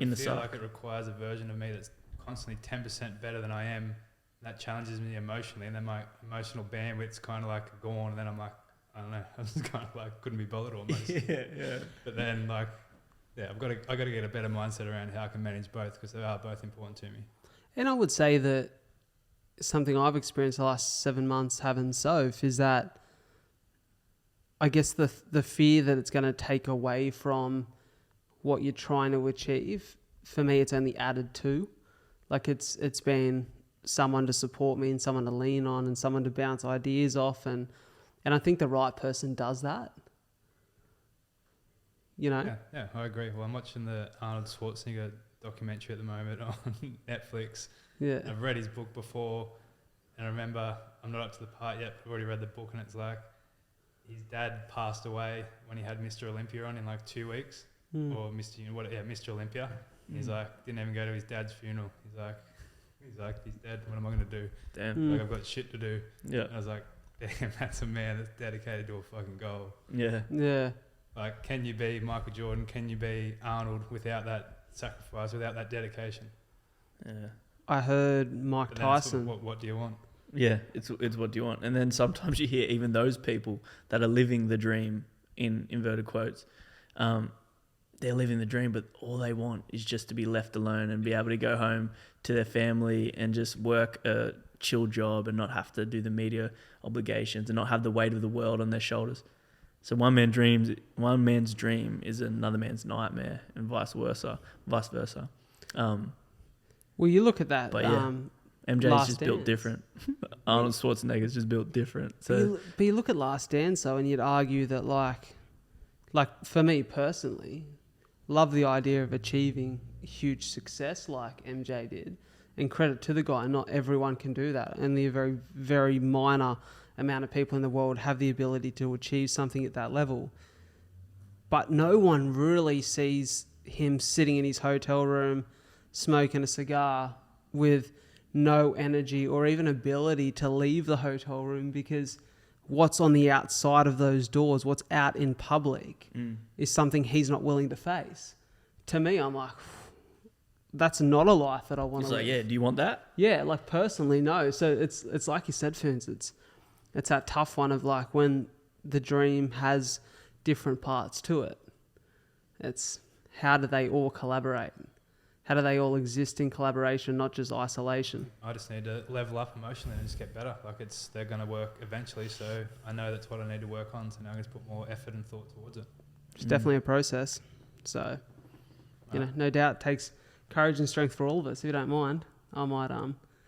[SPEAKER 3] in the suck?
[SPEAKER 2] I feel like it requires a version of me that's constantly 10% better than I am. That challenges me emotionally, and then my emotional bandwidth's kind of like gone, and then I'm like, I don't know, I'm just kind of like couldn't be bothered almost.
[SPEAKER 3] yeah.
[SPEAKER 2] But then like, I've got to get a better mindset around how I can manage both, because they are both important to me.
[SPEAKER 1] And I would say that something I've experienced the last 7 months having Soph is that I guess the fear that it's going to take away from what you're trying to achieve, for me, it's only added to. Like, it's been someone to support me and someone to lean on and someone to bounce ideas off, and I think the right person does that. You know?
[SPEAKER 2] Yeah, I agree. Well, I'm watching the Arnold Schwarzenegger documentary at the moment on Netflix.
[SPEAKER 1] Yeah.
[SPEAKER 2] I've read his book before, and I remember, I'm not up to the part yet, but I've already read the book, and it's like his dad passed away when he had Mr. Olympia on in like 2 weeks, or Mr. Olympia. He's like, didn't even go to his dad's funeral. He's like, he's dead. What am I going to do?
[SPEAKER 3] Damn.
[SPEAKER 2] Like, I've got shit to do.
[SPEAKER 3] Yeah.
[SPEAKER 2] And I was like, damn, that's a man that's dedicated to a fucking goal.
[SPEAKER 3] Yeah.
[SPEAKER 1] Yeah.
[SPEAKER 2] Like, can you be Michael Jordan? Can you be Arnold without that sacrifice, without that dedication?
[SPEAKER 3] Yeah.
[SPEAKER 1] I heard Mike Tyson.
[SPEAKER 2] What do you want?
[SPEAKER 3] Yeah, it's what do you want? And then sometimes you hear even those people that are living the dream, in inverted quotes, they're living the dream, but all they want is just to be left alone and be able to go home to their family and just work a chill job and not have to do the media obligations and not have the weight of the world on their shoulders. So one man's dream is another man's nightmare, and vice versa.
[SPEAKER 1] Well, you look at that.
[SPEAKER 3] But yeah, MJ's just built different. Arnold Schwarzenegger's just built different. So,
[SPEAKER 1] but you look at Last Dance, though, and you'd argue that, like for me personally, love the idea of achieving huge success like MJ did, and credit to the guy. Not everyone can do that. Only a very, very minor amount of people in the world have the ability to achieve something at that level. But no one really sees him sitting in his hotel room, smoking a cigar with no energy or even ability to leave the hotel room, because what's on the outside of those doors, what's out in public, is something he's not willing to face. To me, I'm like, that's not a life that I want to live.
[SPEAKER 3] Like, yeah, do you want that?
[SPEAKER 1] Yeah, like personally, no. So it's like you said, Ferns, it's that tough one of like when the dream has different parts to it. It's how do they all collaborate? How do they all exist in collaboration, not just isolation?
[SPEAKER 2] I just need to level up emotionally and just get better. Like they're going to work eventually, so I know that's what I need to work on. So now I'm going to put more effort and thought towards it.
[SPEAKER 1] It's definitely a process. So, no doubt it takes courage and strength for all of us. If you don't mind, I might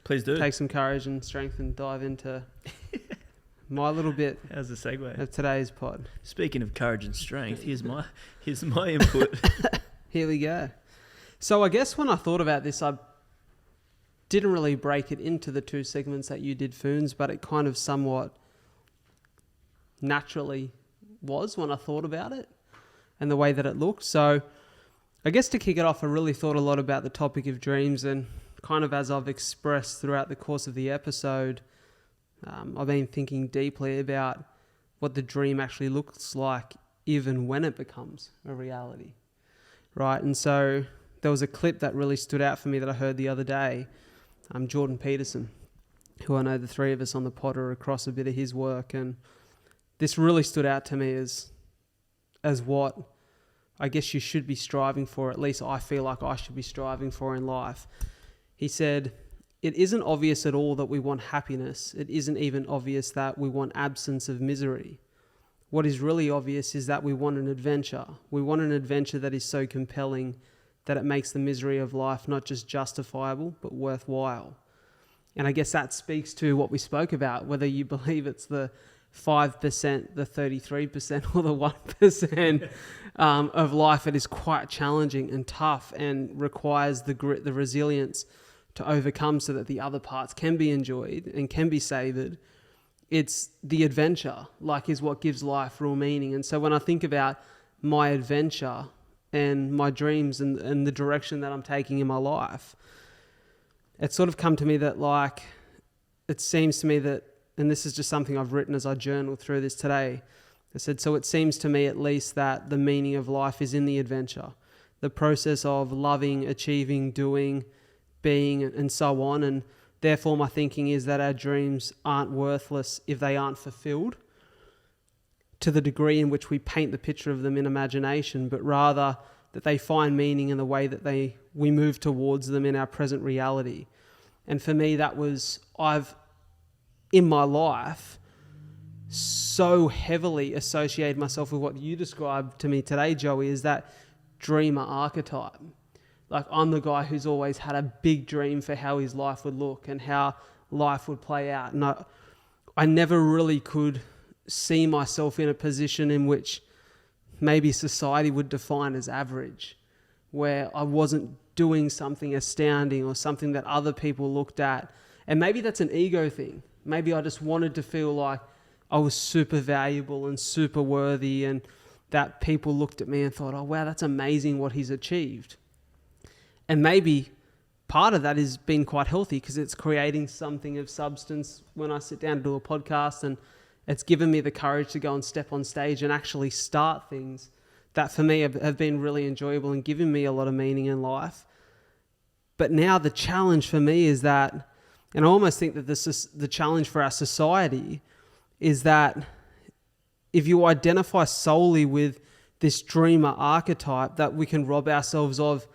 [SPEAKER 3] please do
[SPEAKER 1] take some courage and strength and dive into my little bit.
[SPEAKER 3] How's the segue
[SPEAKER 1] of today's pod?
[SPEAKER 3] Speaking of courage and strength, here's my input.
[SPEAKER 1] Here we go. So I guess when I thought about this, I didn't really break it into the two segments that you did, Foons, but it kind of somewhat naturally was when I thought about it and the way that it looked. So I guess to kick it off, I really thought a lot about the topic of dreams, and kind of as I've expressed throughout the course of the episode, I've been thinking deeply about what the dream actually looks like even when it becomes a reality, right? And so there was a clip that really stood out for me that I heard the other day. Jordan Peterson, who I know the three of us on the pod are across a bit of his work, and this really stood out to me as what I guess you should be striving for, at least I feel like I should be striving for in life. He said, "It isn't obvious at all that we want happiness. It isn't even obvious that we want absence of misery. What is really obvious is that we want an adventure. We want an adventure that is so compelling that it makes the misery of life not just justifiable, but worthwhile." And I guess that speaks to what we spoke about, whether you believe it's the 5%, the 33%, or the 1% of life. It is quite challenging and tough and requires the grit, the resilience to overcome so that the other parts can be enjoyed and can be savoured. It's the adventure, is what gives life real meaning. And so when I think about my adventure and my dreams and the direction that I'm taking in my life, it's sort of come to me that it seems to me that, and this is just something I've written as I journal through this today. I said, so it seems to me at least that the meaning of life is in the adventure, the process of loving, achieving, doing, being, and so on. And therefore my thinking is that our dreams aren't worthless if they aren't fulfilled to the degree in which we paint the picture of them in imagination, but rather that they find meaning in the way that we move towards them in our present reality. And for me, that was, in my life, so heavily associated myself with what you described to me today, Joey, is that dreamer archetype. I'm the guy who's always had a big dream for how his life would look and how life would play out. And I never really could see myself in a position in which maybe society would define as average, where I wasn't doing something astounding or something that other people looked at. And maybe that's an ego thing. Maybe I just wanted to feel like I was super valuable and super worthy, and that people looked at me and thought, oh, wow, that's amazing what he's achieved. And maybe part of that has been quite healthy because it's creating something of substance when I sit down to do a podcast, and it's given me the courage to go and step on stage and actually start things that for me have been really enjoyable and given me a lot of meaning in life. But now the challenge for me is that, and I almost think that this is the challenge for our society, is that if you identify solely with this dreamer archetype, that we can rob ourselves of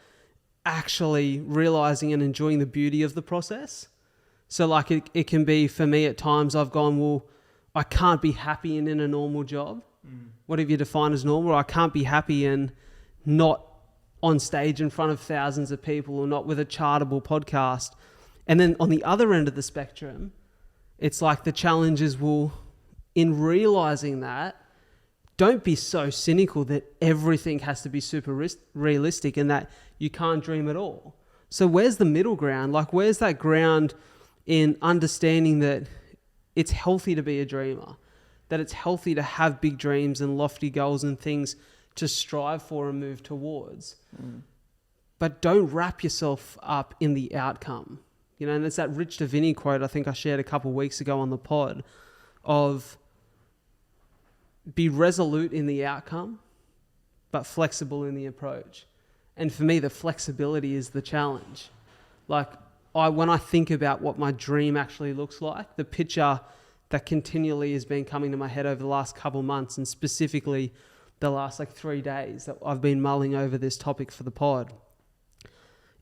[SPEAKER 1] actually realizing and enjoying the beauty of the process. So it can be, for me at times, I've gone, well, I can't be happy in a normal job. Whatever you define as normal, I can't be happy and not on stage in front of thousands of people or not with a chartable podcast. And then on the other end of the spectrum, it's like the challenge is, well, in realizing that, don't be so cynical that everything has to be super realistic and that you can't dream at all. So where's the middle ground? Where's that ground in understanding that it's healthy to be a dreamer, that it's healthy to have big dreams and lofty goals and things to strive for and move towards. But don't wrap yourself up in the outcome. And there's that Rich Davini quote I think I shared a couple of weeks ago on the pod of be resolute in the outcome, but flexible in the approach. And for me, the flexibility is the challenge. When I think about what my dream actually looks like, the picture that continually has been coming to my head over the last couple of months, and specifically the last 3 days that I've been mulling over this topic for the pod,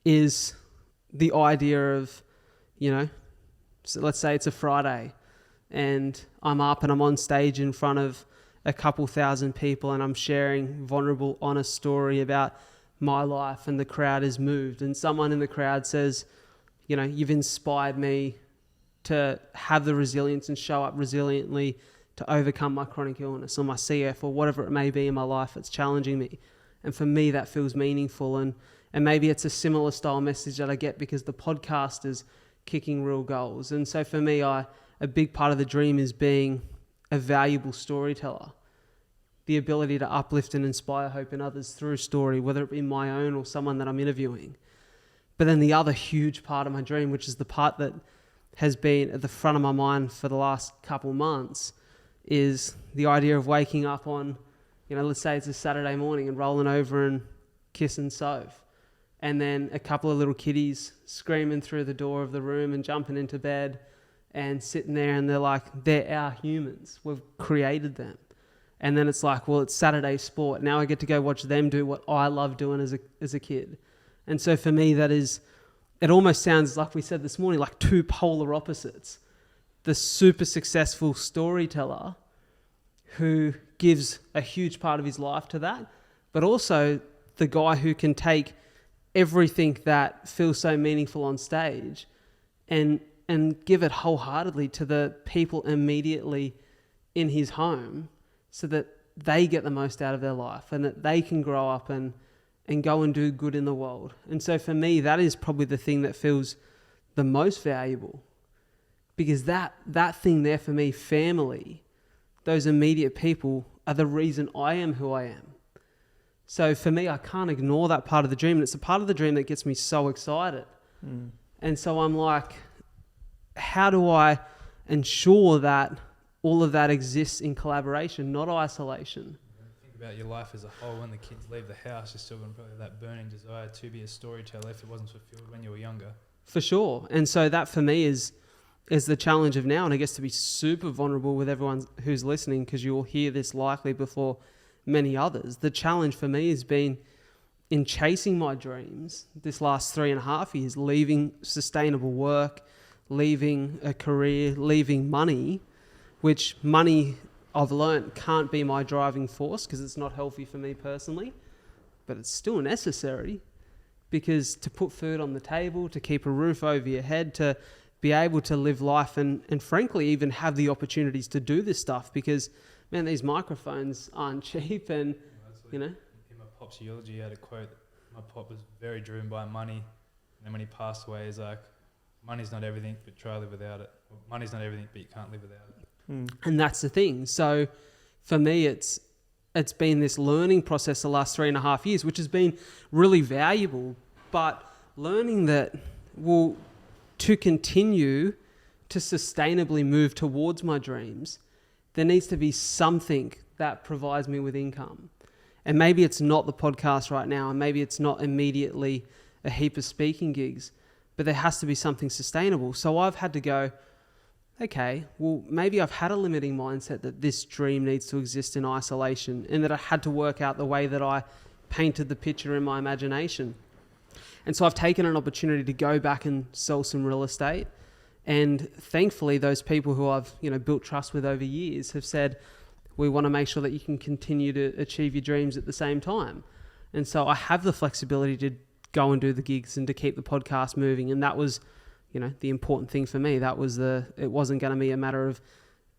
[SPEAKER 1] is the idea of, so let's say it's a Friday and I'm up and I'm on stage in front of a couple thousand people and I'm sharing vulnerable, honest story about my life, and the crowd is moved, and someone in the crowd says, you've inspired me to have the resilience and show up resiliently to overcome my chronic illness or my CF or whatever it may be in my life that's challenging me. And for me, that feels meaningful. And maybe it's a similar style message that I get because the podcast is kicking real goals. And so for me, a big part of the dream is being a valuable storyteller. the ability to uplift and inspire hope in others through story, whether it be my own or someone that I'm interviewing. But then the other huge part of my dream, which is the part that has been at the front of my mind for the last couple months, is the idea of waking up on, let's say it's a Saturday morning and rolling over and kissing Soph. And then a couple of little kiddies screaming through the door of the room and jumping into bed and sitting there, and they're like, they're our humans. We've created them. And then it's like, well, it's Saturday sport. Now I get to go watch them do what I love doing as a kid. And so for me, it almost sounds, like we said this morning, like two polar opposites. The super successful storyteller who gives a huge part of his life to that, but also the guy who can take everything that feels so meaningful on stage and give it wholeheartedly to the people immediately in his home so that they get the most out of their life and that they can grow up and go and do good in the world. And so for me, that is probably the thing that feels the most valuable, because that thing there for me, family, those immediate people are the reason I am who I am. So for me, I can't ignore that part of the dream. And it's a part of the dream that gets me so excited. And so I'm like, how do I ensure that all of that exists in collaboration, not isolation?
[SPEAKER 2] Think about your life as a whole. When the kids leave the house, you're still going to probably have that burning desire to be a storyteller if it wasn't fulfilled when you were younger.
[SPEAKER 1] For sure. And so that for me is the challenge of now. And I guess to be super vulnerable with everyone who's listening, because you will hear this likely before many others. The challenge for me has been in chasing my dreams this last 3.5 years, leaving sustainable work, leaving a career, leaving money, which money I've learned can't be my driving force because it's not healthy for me personally, but it's still necessary, because to put food on the table, to keep a roof over your head, to be able to live life and frankly even have the opportunities to do this stuff, because man, these microphones aren't cheap. And
[SPEAKER 2] in my pop's eulogy, he had a quote. My pop was very driven by money, and then when he passed away, he's like, money's not everything, but try to live without it. Well, money's not everything, but you can't live without it.
[SPEAKER 1] And that's the thing. So for me, it's been this learning process the last 3.5 years, which has been really valuable, but learning that, well, to continue to sustainably move towards my dreams, there needs to be something that provides me with income. And maybe it's not the podcast right now, and maybe it's not immediately a heap of speaking gigs, but there has to be something sustainable. So I've had to go, okay, well, maybe I've had a limiting mindset that this dream needs to exist in isolation, and that I had to work out the way that I painted the picture in my imagination. And so I've taken an opportunity to go back and sell some real estate. And thankfully, those people who I've built trust with over years have said, we want to make sure that you can continue to achieve your dreams at the same time. And so I have the flexibility to go and do the gigs and to keep the podcast moving. And that was, the important thing for me. That was it wasn't going to be a matter of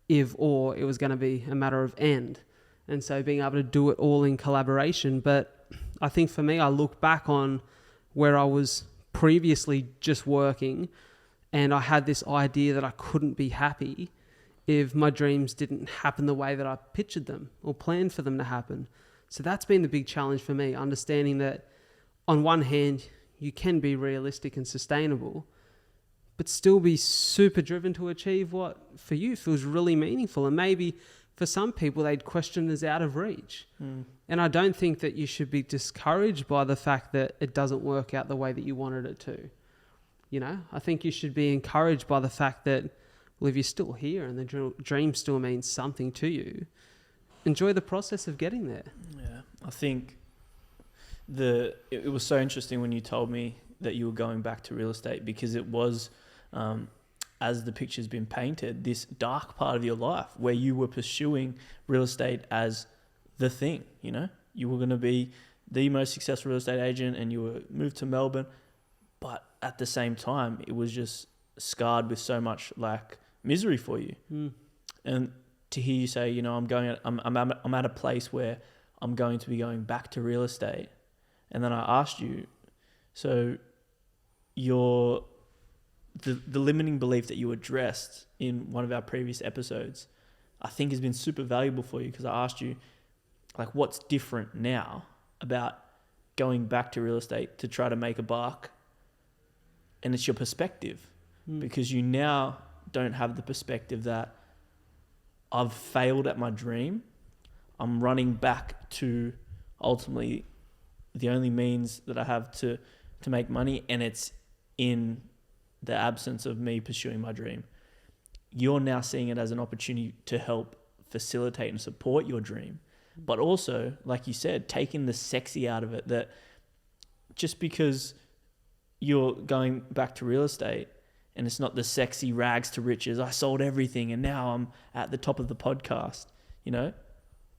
[SPEAKER 1] if or, it was going to be a matter of and. And so being able to do it all in collaboration. But I think for me, I look back on where I was previously just working, and I had this idea that I couldn't be happy if my dreams didn't happen the way that I pictured them or planned for them to happen. So that's been the big challenge for me, understanding that on one hand, you can be realistic and sustainable, but still be super driven to achieve what for you feels really meaningful. And maybe for some people, they'd question as out of reach. And I don't think that you should be discouraged by the fact that it doesn't work out the way that you wanted it to. I think you should be encouraged by the fact that, well, if you're still here and the dream still means something to you, enjoy the process of getting there.
[SPEAKER 3] Yeah, I think it was so interesting when you told me that you were going back to real estate, because it was, as the picture's been painted, this dark part of your life where you were pursuing real estate as the thing. You were going to be the most successful real estate agent, and you were moved to Melbourne. But at the same time, it was just scarred with so much misery for you. And to hear you say, I'm at a place where I'm going to be going back to real estate. And then I asked you, so the limiting belief that you addressed in one of our previous episodes, I think has been super valuable for you, because I asked you, like what's different now about going back to real estate to try to make a buck. And it's your perspective, because you now don't have the perspective that I've failed at my dream. I'm running back to ultimately the only means that I have to make money, and it's in the absence of me pursuing my dream. You're now seeing it as an opportunity to help facilitate and support your dream, but also, like you said, taking the sexy out of it, that just because you're going back to real estate and it's not the sexy rags to riches, I sold everything and now I'm at the top of the podcast, you know,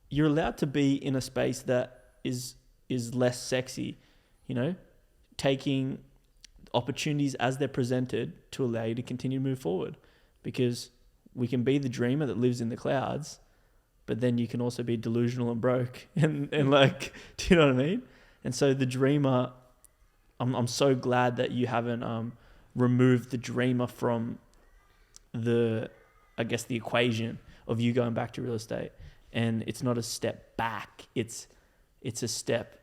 [SPEAKER 3] you're allowed to be in a space that is less sexy, you know, taking opportunities as they're presented to allow you to continue to move forward, because we can be the dreamer that lives in the clouds, but then you can also be delusional and broke and like, do you know what I mean? And so the dreamer, I'm so glad that you haven't removed the dreamer from the equation of you going back to real estate. And it's not a step back. It's a step,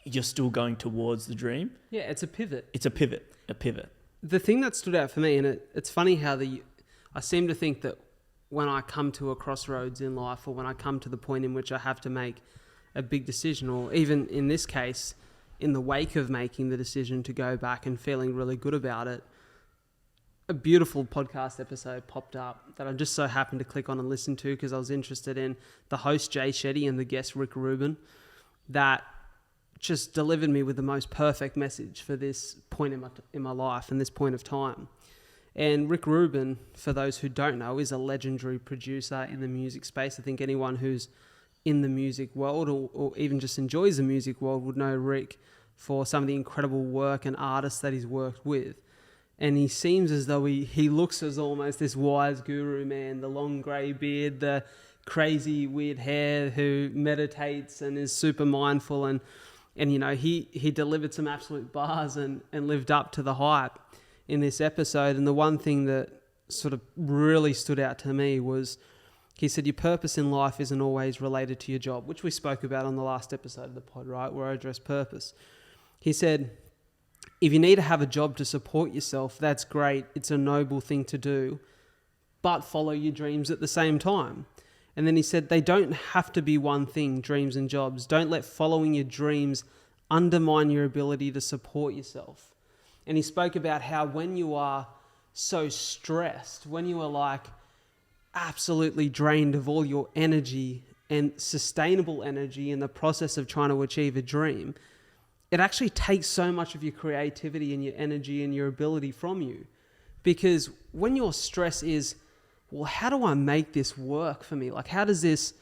[SPEAKER 3] you're still going towards the dream.
[SPEAKER 1] Yeah, it's a pivot.
[SPEAKER 3] It's a pivot.
[SPEAKER 1] The thing that stood out for me, and it's funny how I seem to think that when I come to a crossroads in life, or when I come to the point in which I have to make a big decision, or even in this case, in the wake of making the decision to go back and feeling really good about it, a beautiful podcast episode popped up that I just so happened to click on and listen to because I was interested in the host, Jay Shetty, and the guest, Rick Rubin, that just delivered me with the most perfect message for this point in my life and this point of time. And Rick Rubin, for those who don't know, is a legendary producer in the music space. I think anyone who's in the music world or even just enjoys the music world would know Rick for some of the incredible work and artists that he's worked with. And he seems as though he looks as almost this wise guru man, the long grey beard, the crazy weird hair, who meditates and is super mindful. And you know, he delivered some absolute bars and lived up to the hype in this episode. And the one thing that sort of really stood out to me was, he said, your purpose in life isn't always related to your job, which we spoke about on the last episode of the pod, right, where I addressed purpose. He said, if you need to have a job to support yourself, that's great. It's a noble thing to do, but follow your dreams at the same time. And then he said, they don't have to be one thing, dreams and jobs. Don't let following your dreams undermine your ability to support yourself. And he spoke about how when you are so stressed, when you are like absolutely drained of all your energy and sustainable energy in the process of trying to achieve a dream, it actually takes so much of your creativity and your energy and your ability from you. Because when your stress is, well, how do I make this work for me? Like, how does this,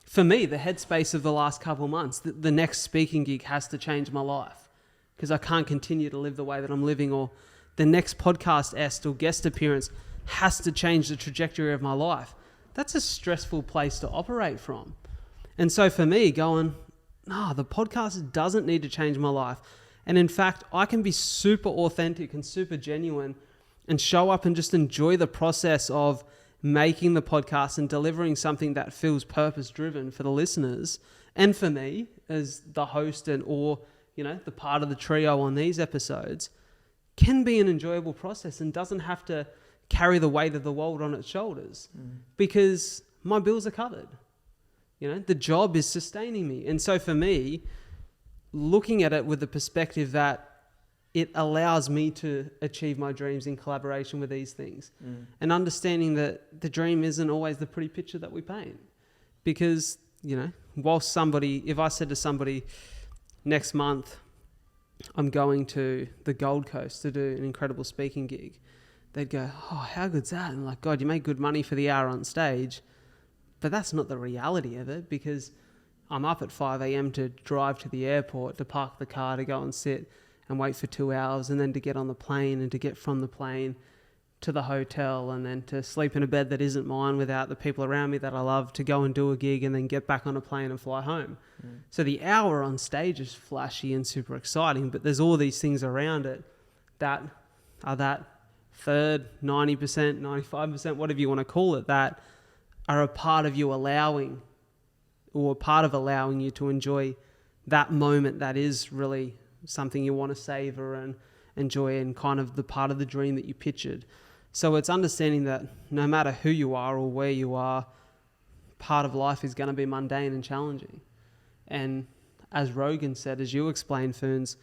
[SPEAKER 1] for me, the headspace of the last couple of months, the next speaking gig has to change my life because I can't continue to live the way that I'm living, or the next podcast or guest appearance has to change the trajectory of my life. That's a stressful place to operate from. And so for me, going, no, the podcast doesn't need to change my life. And in fact, I can be super authentic and super genuine and show up and just enjoy the process of making the podcast and delivering something that feels purpose-driven for the listeners and for me as the host or the part of the trio on these episodes, can be an enjoyable process and doesn't have to carry the weight of the world on its shoulders because my bills are covered. The job is sustaining me. And so for me, looking at it with the perspective that it allows me to achieve my dreams in collaboration with these things and understanding that the dream isn't always the pretty picture that we paint. Because, if I said to somebody next month, I'm going to the Gold Coast to do an incredible speaking gig, they'd go, oh, how good's that? And like, God, you make good money for the hour on stage. But that's not the reality of it, because I'm up at 5 a.m. to drive to the airport, to park the car, to go and sit and wait for 2 hours, and then to get on the plane and to get from the plane to the hotel, and then to sleep in a bed that isn't mine without the people around me that I love, to go and do a gig and then get back on a plane and fly home. So the hour on stage is flashy and super exciting, but there's all these things around it that are that third, 90%, 95%, whatever you want to call it, that are a part of you allowing or part of allowing you to enjoy that moment that is really something you want to savor and enjoy, and kind of the part of the dream that you pictured. So it's understanding that no matter who you are or where you are, part of life is going to be mundane and challenging. And as Rogan said, as you explained, Foons,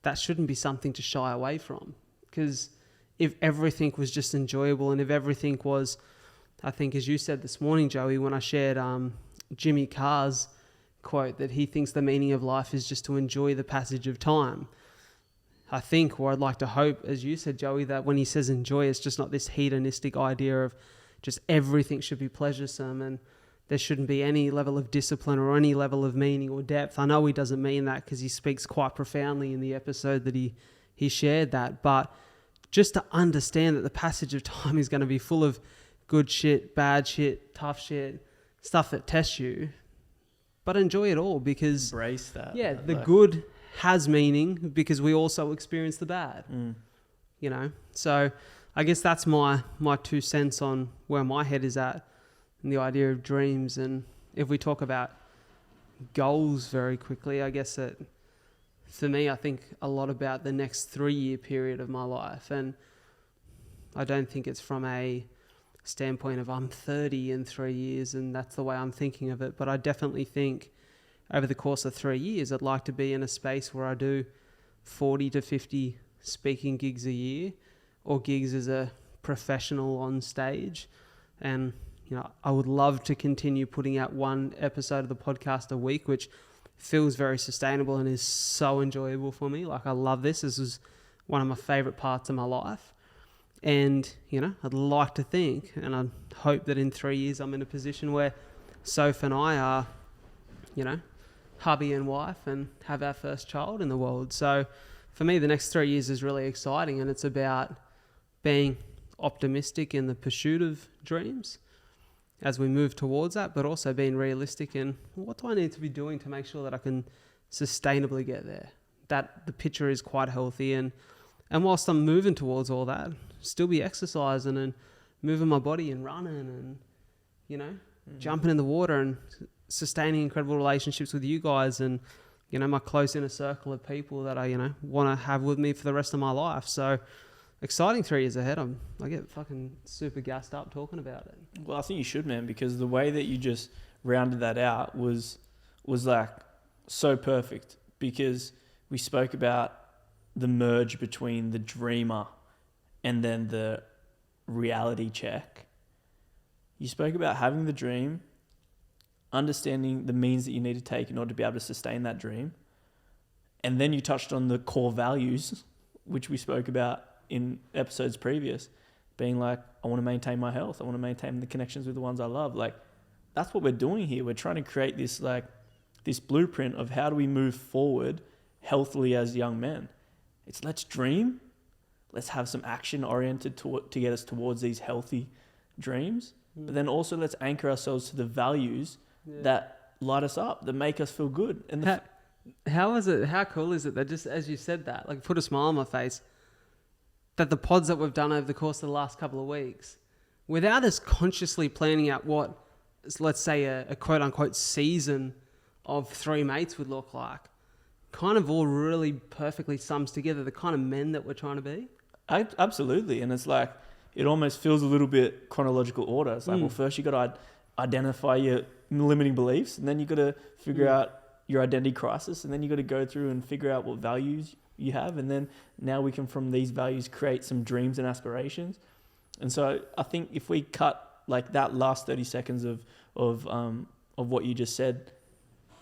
[SPEAKER 1] that shouldn't be something to shy away from. Because if everything was just enjoyable, and if everything was, I think as you said this morning, Joey, when I shared Jimmy Carr's quote that he thinks the meaning of life is just to enjoy the passage of time. I think, or I'd like to hope, as you said, Joey, that when he says enjoy, it's just not this hedonistic idea of just everything should be pleasuresome and there shouldn't be any level of discipline or any level of meaning or depth. I know he doesn't mean that, because he speaks quite profoundly in the episode that he shared that. But just to understand that the passage of time is going to be full of good shit, bad shit, tough shit, stuff that tests you, but enjoy it all, because
[SPEAKER 3] embrace that.
[SPEAKER 1] Yeah, the good has meaning because we also experience the bad. You know? So I guess that's my 2 cents on where my head is at and the idea of dreams. And if we talk about goals very quickly, I guess that for me, I think a lot about the next 3-year period of my life. And I don't think it's from a standpoint of I'm 30 in 3 years and that's the way I'm thinking of it. But I definitely think over the course of 3 years, I'd like to be in a space where I do 40 to 50 speaking gigs a year, or gigs as a professional on stage. And, you know, I would love to continue putting out 1 episode of the podcast a week, which feels very sustainable and is so enjoyable for me. Like, I love this. This is one of my favorite parts of my life. And, you know, I'd like to think, and I hope that in 3 years I'm in a position where Soph and I are, you know, hubby and wife and have our first child in the world. So for me, the next 3 years is really exciting, and it's about being optimistic in the pursuit of dreams as we move towards that, but also being realistic in what do I need to be doing to make sure that I can sustainably get there, that the picture is quite healthy. And whilst I'm moving towards all that, still be exercising and moving my body and running and, you know, jumping in the water and sustaining incredible relationships with you guys and, you know, my close inner circle of people that I, you know, want to have with me for the rest of my life. So exciting 3 years ahead. I get fucking super gassed up talking about it.
[SPEAKER 3] Well, I think you should, man, because the way that you just rounded that out was like so perfect, because we spoke about the merge between the dreamer and then the reality check. You spoke about having the dream, understanding the means that you need to take in order to be able to sustain that dream. And then you touched on the core values, which we spoke about in episodes previous, being like, I want to maintain my health. I want to maintain the connections with the ones I love. Like, that's what we're doing here. We're trying to create this, like, this blueprint of how do we move forward healthily as young men. It's let's dream. Let's have some action oriented to get us towards these healthy dreams. But then also let's anchor ourselves to the values that light us up, that make us feel good. And
[SPEAKER 1] how cool is it that just as you said that, like, put a smile on my face, that the pods that we've done over the course of the last couple of weeks, without us consciously planning out what, let's say, a quote unquote season of 3 mates would look like, kind of all really perfectly sums together the kind of men that we're trying to be.
[SPEAKER 3] Absolutely. And it's like, it almost feels a little bit chronological order. It's like, well, first you got to identify your limiting beliefs, and then you got to figure out your identity crisis, and then you got to go through and figure out what values you have, and then now we can, from these values, create some dreams and aspirations. And so I think if we cut like that last 30 seconds of what you just said,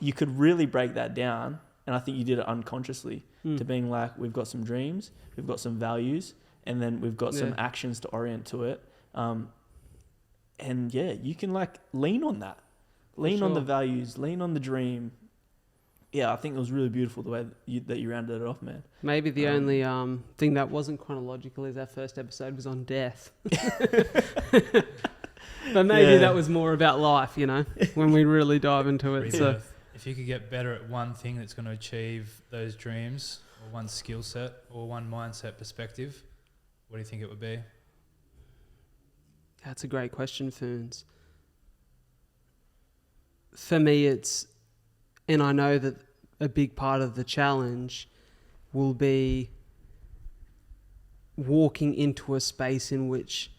[SPEAKER 3] you could really break that down. And I think you did it unconsciously to being like, we've got some dreams, we've got some values, and then we've got some actions to orient to it. And yeah, you can like lean on that, lean on the values, lean on the dream. Yeah, I think it was really beautiful the way that you rounded it off, man.
[SPEAKER 1] Maybe the only thing that wasn't chronological is our first episode was on death. But maybe that was more about life, you know, when we really dive into it. So,
[SPEAKER 2] if you could get better at one thing that's going to achieve those dreams, or one skill set, or one mindset perspective, what do you think it would be?
[SPEAKER 1] That's a great question, Foons. for me, and I know that a big part of the challenge will be walking into a space in which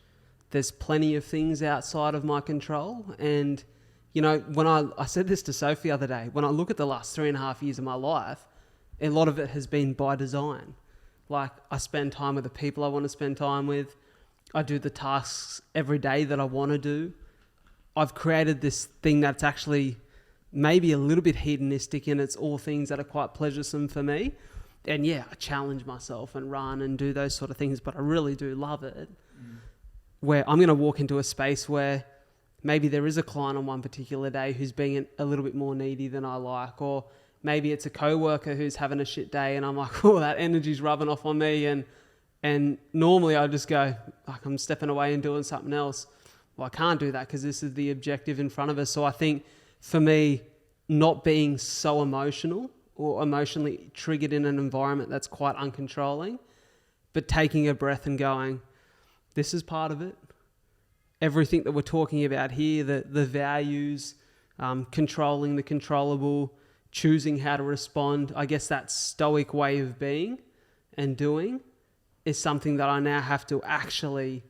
[SPEAKER 1] there's plenty of things outside of my control. And, you know, when I said this to Sophie the other day, when I look at the last 3.5 years of my life, a lot of it has been by design. Like, I spend time with the people I want to spend time with. I do the tasks every day that I want to do. I've created this thing that's actually maybe a little bit hedonistic, and it's all things that are quite pleasuresome for me. And yeah, I challenge myself and run and do those sort of things, but I really do love it. Where I'm going to walk into a space where maybe there is a client on one particular day who's being a little bit more needy than I like, or maybe it's a coworker who's having a shit day and I'm like, oh, that energy's rubbing off on me. And normally I just go, like, I'm stepping away and doing something else. Well, I can't do that because this is the objective in front of us. So I think for me, not being so emotional or emotionally triggered in an environment that's quite uncontrolling, but taking a breath and going, this is part of it. Everything that we're talking about here, the values, controlling the controllable, choosing how to respond, I guess that stoic way of being and doing is something that I now have to actually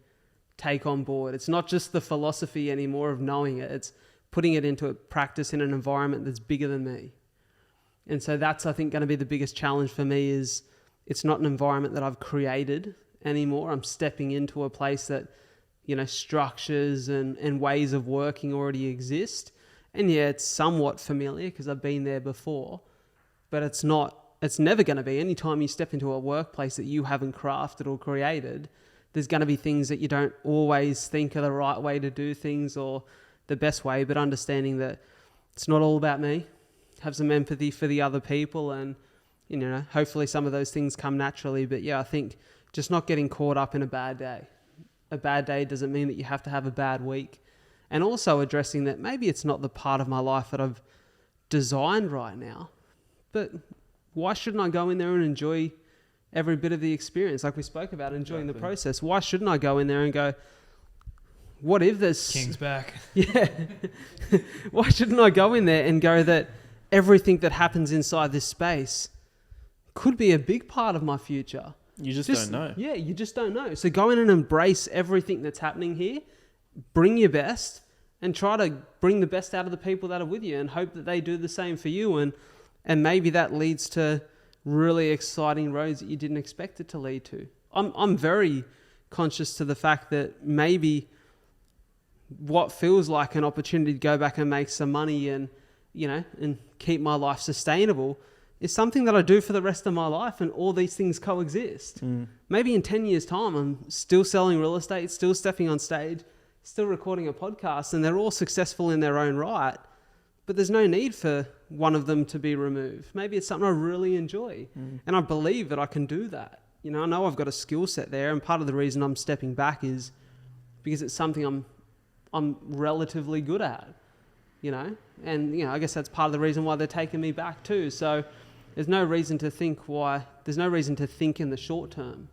[SPEAKER 1] take on board. It's not just the philosophy anymore of knowing it. It's putting it into a practice in an environment that's bigger than me. And so that's, I think, going to be the biggest challenge for me is it's not an environment that I've created anymore. I'm stepping into a place that, you know, structures and ways of working already exist. And yeah, it's somewhat familiar because I've been there before, but it's never going to be. Anytime you step into a workplace that you haven't crafted or created, there's going to be things that you don't always think are the right way to do things or the best way, but understanding that it's not all about me. Have some empathy for the other people, and, you know, hopefully some of those things come naturally. But yeah, I think just not getting caught up in a bad day. A bad day doesn't mean that you have to have a bad week. And also addressing that maybe it's not the part of my life that I've designed right now, but why shouldn't I go in there and enjoy every bit of the experience? Like we spoke about, enjoying the process. Why shouldn't I go in there and go, what if there's...
[SPEAKER 2] King's back.
[SPEAKER 1] Yeah. Why shouldn't I go in there and go that everything that happens inside this space could be a big part of my future?
[SPEAKER 3] You just don't know.
[SPEAKER 1] Yeah, you just don't know. So go in and embrace everything that's happening here. Bring your best and try to bring the best out of the people that are with you and hope that they do the same for you. And maybe that leads to really exciting roads that you didn't expect it to lead to. I'm very conscious to the fact that maybe what feels like an opportunity to go back and make some money and, you know, and keep my life sustainable is something that I do for the rest of my life, and all these things coexist. Maybe in 10 years' time, I'm still selling real estate, still stepping on stage, still recording a podcast, and they're all successful in their own right, but there's no need for one of them to be removed. Maybe it's something I really enjoy, and I believe that I can do that. You know, I know I've got a skill set there, and part of the reason I'm stepping back is because it's something I'm relatively good at, you know, and, you know, I guess that's part of the reason why they're taking me back too. So there's no reason to think in the short term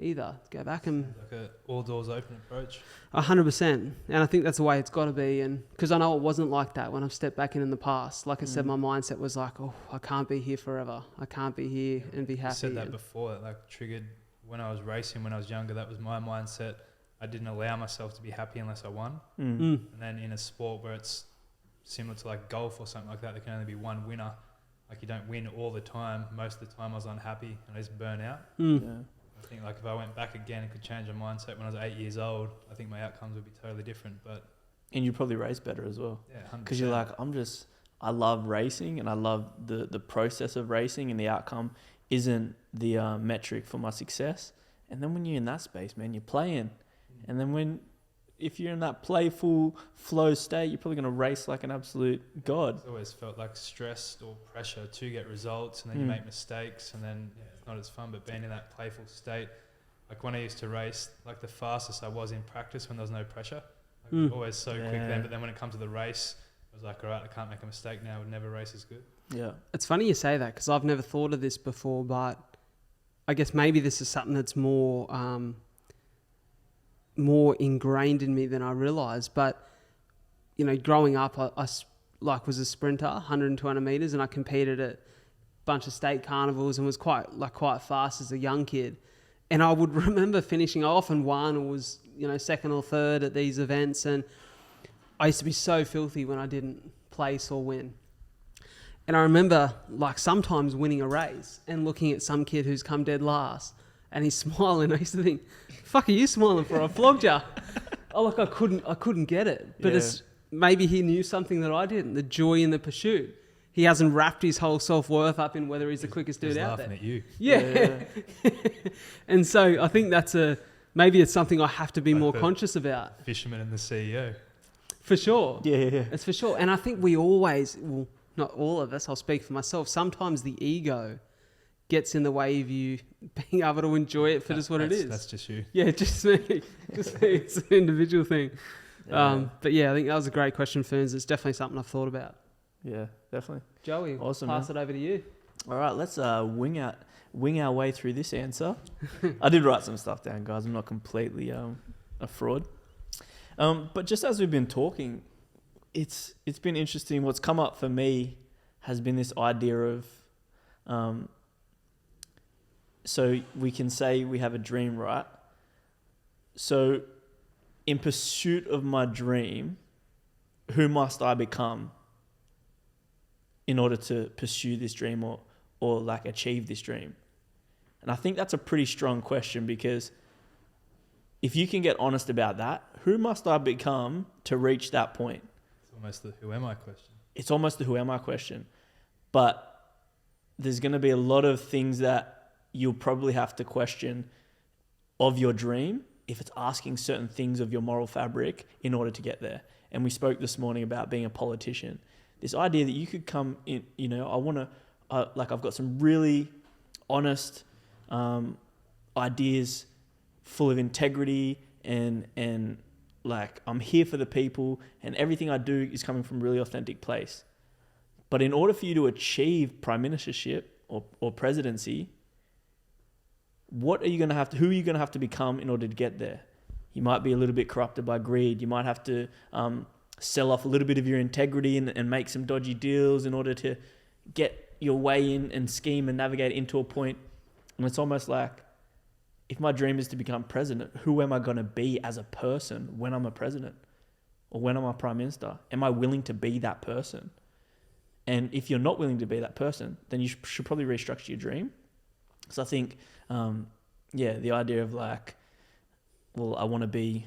[SPEAKER 1] either. Go back and...
[SPEAKER 2] Like a all doors open approach.
[SPEAKER 1] 100%. And I think that's the way it's got to be. And because I know it wasn't like that when I've stepped back in the past. Like I said, my mindset was like, oh, I can't be here forever. I can't be here and be happy.
[SPEAKER 2] I said that before. It like triggered when I was racing, when I was younger. That was my mindset. I didn't allow myself to be happy unless I won. And then in a sport where it's similar to like golf or something like that, there can only be one winner. Like you don't win all the time. Most of the time I was unhappy and I just burn out. Yeah. I think like if I went back again and could change my mindset when I was 8 years old, I think my outcomes would be totally different.
[SPEAKER 3] And you'd probably race better as well.
[SPEAKER 2] Yeah, 100%.
[SPEAKER 3] Because you're like, I love racing and I love the process of racing, and the outcome isn't the metric for my success. And then when you're in that space, man, you're playing. And then if you're in that playful flow state, you're probably going to race like an absolute god.
[SPEAKER 2] It's always felt like stress or pressure to get results, and then you make mistakes, and then it's not as fun. But being in that playful state, like when I used to race, like the fastest I was in practice when there was no pressure. Like always so quick then, but then when it comes to the race, I was like, all right, I can't make a mistake now. I would never race as good.
[SPEAKER 3] Yeah.
[SPEAKER 1] It's funny you say that because I've never thought of this before, but I guess maybe this is something that's more ingrained in me than I realised. But, you know, growing up, I was a sprinter, 100 and 200 meters, and I competed at a bunch of state carnivals and was quite fast as a young kid. And I would remember finishing. I often won or was, second or third at these events, and I used to be so filthy when I didn't place or win. And I remember sometimes winning a race and looking at some kid who's come dead last and he's smiling. I used to think, fuck, are you smiling for? I flogged you. I couldn't get it. But it's maybe he knew something that I didn't, the joy in the pursuit. He hasn't wrapped his whole self-worth up in whether he's the quickest dude out there.
[SPEAKER 2] Laughing at you.
[SPEAKER 1] Yeah. And so I think maybe it's something I have to be more conscious about.
[SPEAKER 2] Fisherman and the CEO.
[SPEAKER 1] For sure.
[SPEAKER 3] Yeah.
[SPEAKER 1] It's for sure. And I think we always, well, not all of us, I'll speak for myself, sometimes the ego gets in the way of you being able to enjoy it for just what it is.
[SPEAKER 2] That's just you.
[SPEAKER 1] Yeah, just me. It's an individual thing.
[SPEAKER 3] Yeah.
[SPEAKER 1] But yeah, I think that was a great question, Ferns. It's definitely something I've thought about.
[SPEAKER 3] Yeah, definitely.
[SPEAKER 1] Joey,
[SPEAKER 3] awesome,
[SPEAKER 1] pass it over to you.
[SPEAKER 3] All right, let's wing our way through this answer. I did write some stuff down, guys. I'm not completely a fraud. But just as we've been talking, it's been interesting. What's come up for me has been this idea of, so we can say we have a dream, right? So in pursuit of my dream, who must I become in order to pursue this dream or achieve this dream? And I think that's a pretty strong question, because if you can get honest about that, who must I become to reach that point?
[SPEAKER 2] It's almost the who am I question.
[SPEAKER 3] It's almost the who am I question. But there's going to be a lot of things that you'll probably have to question of your dream if it's asking certain things of your moral fabric in order to get there. And we spoke this morning about being a politician. This idea that you could come in, I want to, I've got some really honest ideas full of integrity and I'm here for the people, and everything I do is coming from a really authentic place. But in order for you to achieve prime ministership or presidency, who are you going to have to become in order to get there? You might be a little bit corrupted by greed. You might have to sell off a little bit of your integrity and make some dodgy deals in order to get your way in and scheme and navigate into a point. And it's almost like, if my dream is to become president, who am I going to be as a person when I'm a president or when I'm a prime minister? Am I willing to be that person? And if you're not willing to be that person, then you should probably restructure your dream. So I think, the idea of I want to be,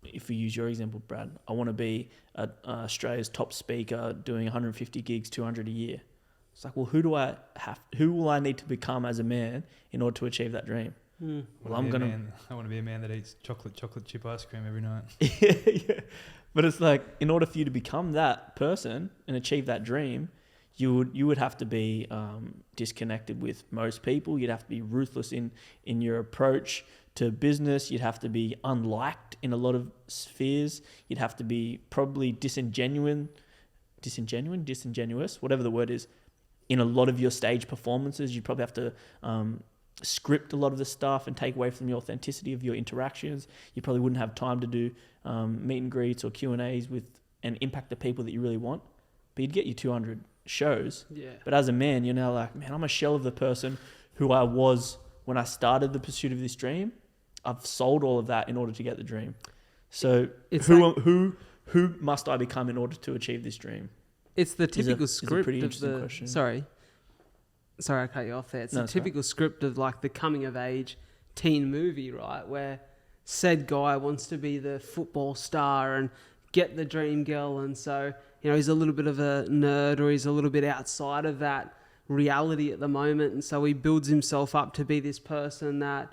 [SPEAKER 3] if we use your example, Brad, I want to be Australia's top speaker doing 150 gigs, 200 a year. It's like, well, who will I need to become as a man in order to achieve that dream? Well, I
[SPEAKER 2] want to be a man that eats chocolate chip ice cream every night.
[SPEAKER 3] Yeah. But it's like, in order for you to become that person and achieve that dream, you would have to be disconnected with most people. You'd have to be ruthless in your approach to business. You'd have to be unliked in a lot of spheres. You'd have to be probably disingenuous, whatever the word is, in a lot of your stage performances. You'd probably have to script a lot of the stuff and take away from the authenticity of your interactions. You probably wouldn't have time to do meet and greets or Q&As and impact the people that you really want. But you'd get your 200 shows. Yeah. But as a man, you're now like, man, I'm a shell of the person who I was when I started the pursuit of this dream. I've sold all of that in order to get the dream. So who must I become in order to achieve this dream?
[SPEAKER 1] It's the typical script
[SPEAKER 3] pretty
[SPEAKER 1] of
[SPEAKER 3] interesting question.
[SPEAKER 1] Sorry, I cut you off there. It's the typical script of the coming of age teen movie, right? Where said guy wants to be the football star and get the dream girl, and so he's a little bit of a nerd, or he's a little bit outside of that reality at the moment, and so he builds himself up to be this person that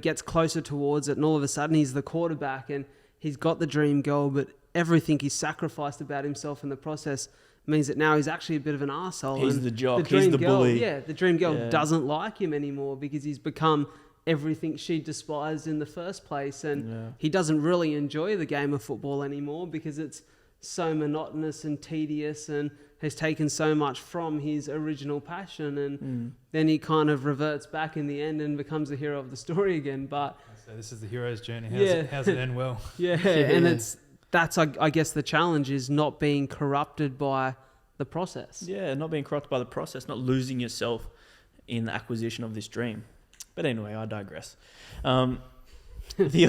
[SPEAKER 1] gets closer towards it, and all of a sudden he's the quarterback and he's got the dream girl, but everything he's sacrificed about himself in the process means that now he's actually a bit of an arsehole.
[SPEAKER 3] He's the jock, he's the bully.
[SPEAKER 1] Yeah, the dream girl doesn't like him anymore because he's become everything she despised in the first place, and he doesn't really enjoy the game of football anymore because it's so monotonous and tedious and has taken so much from his original passion, and then he kind of reverts back in the end and becomes the hero of the story again. But
[SPEAKER 2] so this is the hero's journey. How's it end well?
[SPEAKER 1] And that's, I guess, the challenge is not being corrupted by the process.
[SPEAKER 3] Yeah, not being corrupted by the process, not losing yourself in the acquisition of this dream. But anyway, I digress. The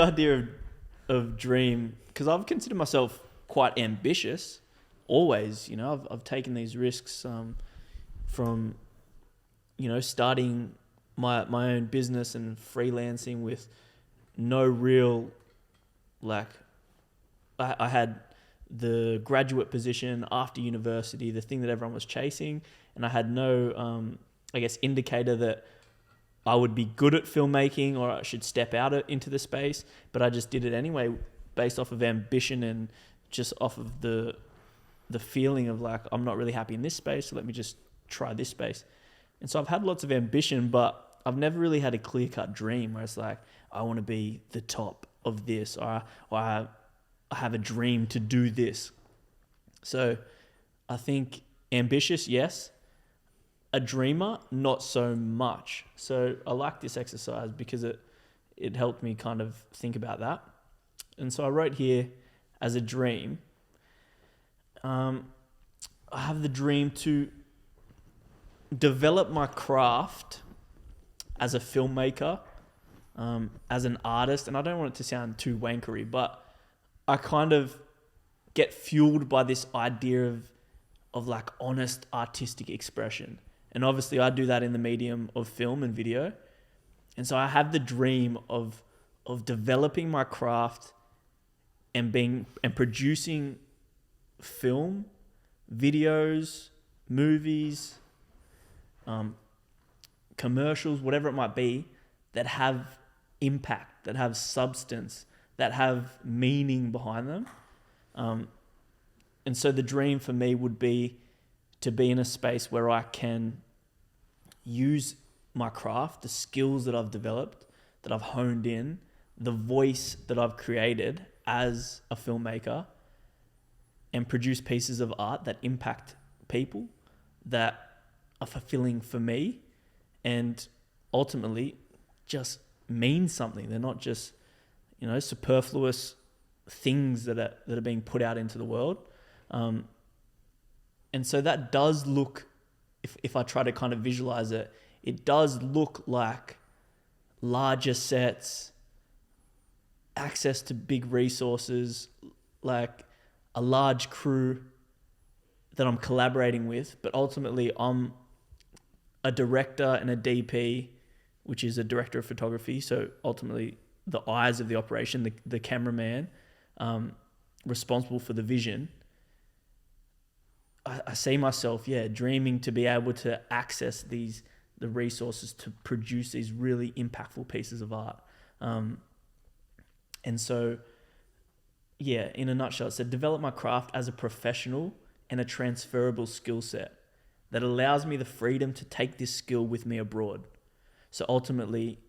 [SPEAKER 3] idea of dream, because I've considered myself quite ambitious, always. I've taken these risks from, starting my own business and freelancing with no real, I had the graduate position after university, the thing that everyone was chasing, and I had no, indicator that I would be good at filmmaking or I should step out into the space, but I just did it anyway based off of ambition and just off of the feeling of I'm not really happy in this space, so let me just try this space. And so I've had lots of ambition, but I've never really had a clear-cut dream where it's I want to be the top of this, or I have a dream to do this. So I think ambitious, yes. A dreamer, not so much. So I like this exercise because it helped me kind of think about that. And so I wrote here as a dream, I have the dream to develop my craft as a filmmaker, as an artist. And I don't want it to sound too wankery, but I kind of get fueled by this idea of honest artistic expression. And obviously I do that in the medium of film and video. And so I have the dream of developing my craft and producing film, videos, movies, commercials, whatever it might be, that have impact, that have substance, that have meaning behind them. And so the dream for me would be to be in a space where I can use my craft, the skills that I've developed, that I've honed in, the voice that I've created as a filmmaker, and produce pieces of art that impact people, that are fulfilling for me, and ultimately just mean something. They're not just, superfluous things that are being put out into the world. And so that does look, if I try to kind of visualize it, it does look like larger sets, access to big resources, like a large crew that I'm collaborating with. But ultimately, I'm a director and a DP, which is a director of photography. So ultimately, the eyes of the operation, the cameraman, responsible for the vision. I see myself, dreaming to be able to access the resources to produce these really impactful pieces of art. And so, in a nutshell, it said, develop my craft as a professional and a transferable skill set that allows me the freedom to take this skill with me abroad. So ultimately,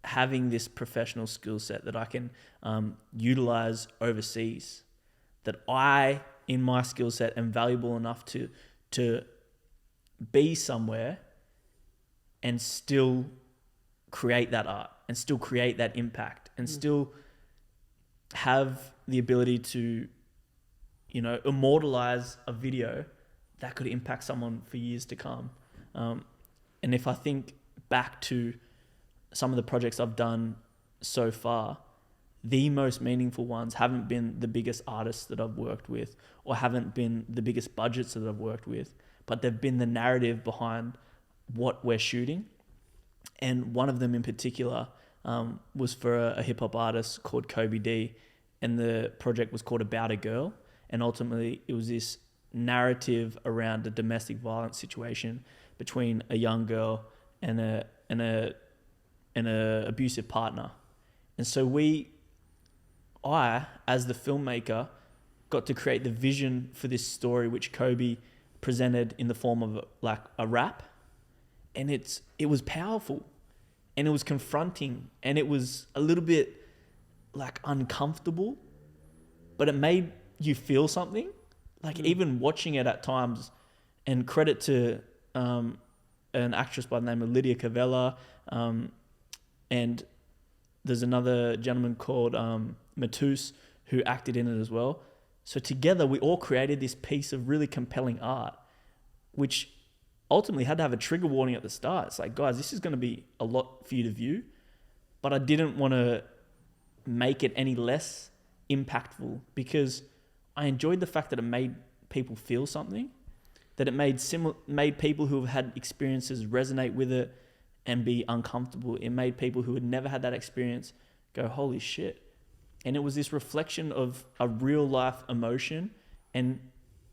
[SPEAKER 3] having this professional skill set that I can utilize overseas, that I, in my skill set, am valuable enough to be somewhere and still create that art and still create that impact and still have the ability to, immortalize a video that could impact someone for years to come. And if I think back to some of the projects I've done so far, the most meaningful ones haven't been the biggest artists that I've worked with or haven't been the biggest budgets that I've worked with, but they've been the narrative behind what we're shooting. And one of them in particular was for a hip hop artist called Kobe D, and the project was called About a Girl. And ultimately it was this narrative around a domestic violence situation between a young girl and a abusive partner. And so I, as the filmmaker, got to create the vision for this story, which Kobe presented in the form of a rap. And it was powerful, and it was confronting, and it was a little bit uncomfortable, but it made you feel something. Even watching it at times, and credit to an actress by the name of Lydia Cavella, and there's another gentleman called Matus, who acted in it as well. So together we all created this piece of really compelling art, which ultimately had to have a trigger warning at the start. It's like, guys, this is going to be a lot for you to view, but I didn't want to make it any less impactful because I enjoyed the fact that it made people feel something, that it made people who have had experiences resonate with it and be uncomfortable. It made people who had never had that experience go, holy shit. And it was this reflection of a real life emotion and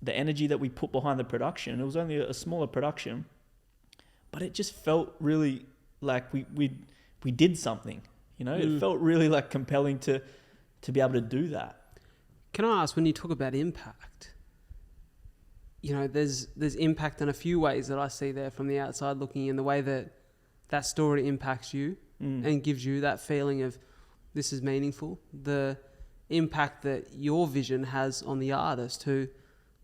[SPEAKER 3] the energy that we put behind the production. It was only a smaller production, but it just felt really like we did something, you know. It felt really like compelling to be able to do that.
[SPEAKER 1] Can I ask, when you talk about impact, you know, there's impact in a few ways that I see there from the outside looking in, the way that story impacts you and gives you that feeling of this is meaningful, the impact that your vision has on the artist who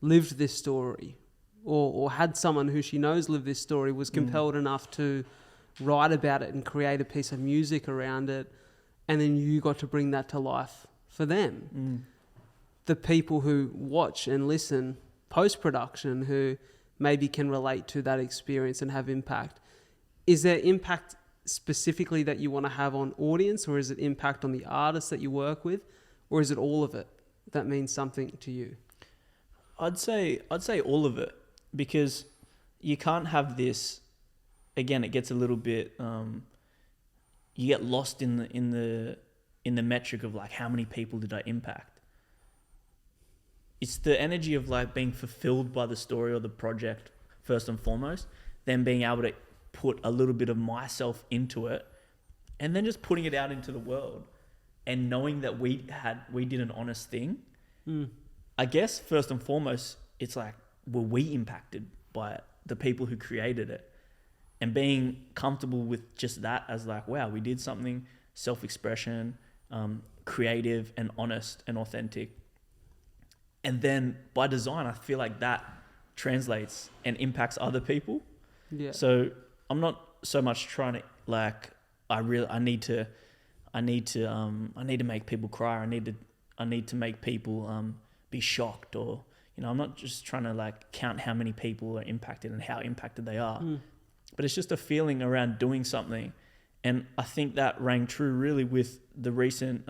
[SPEAKER 1] lived this story or had someone who she knows lived this story, was compelled enough to write about it and create a piece of music around it, and then you got to bring that to life for them. The people who watch and listen post-production who maybe can relate to that experience and have impact. Is there impact specifically that you want to have on audience, or is it impact on the artists that you work with, or is it all of it that means something to you?
[SPEAKER 3] I'd say all of it, because you can't have this. Again, it gets a little bit. You get lost in the metric of like how many people did I impact. It's the energy of like being fulfilled by the story or the project first and foremost, then being able to put a little bit of myself into it, and then just putting it out into the world, and knowing that we did an honest thing. I guess first and foremost, it's like, were we impacted by it, the people who created it, and being comfortable with just that as like, wow, we did something self-expression, creative and honest and authentic. And then by design, I feel like that translates and impacts other people.
[SPEAKER 1] Yeah.
[SPEAKER 3] So I'm not so much trying to like, I need to make people cry. I need to make people be shocked, or, you know, I'm not just trying to like count how many people are impacted and how impacted they are, but it's just a feeling around doing something. And I think that rang true really with the recent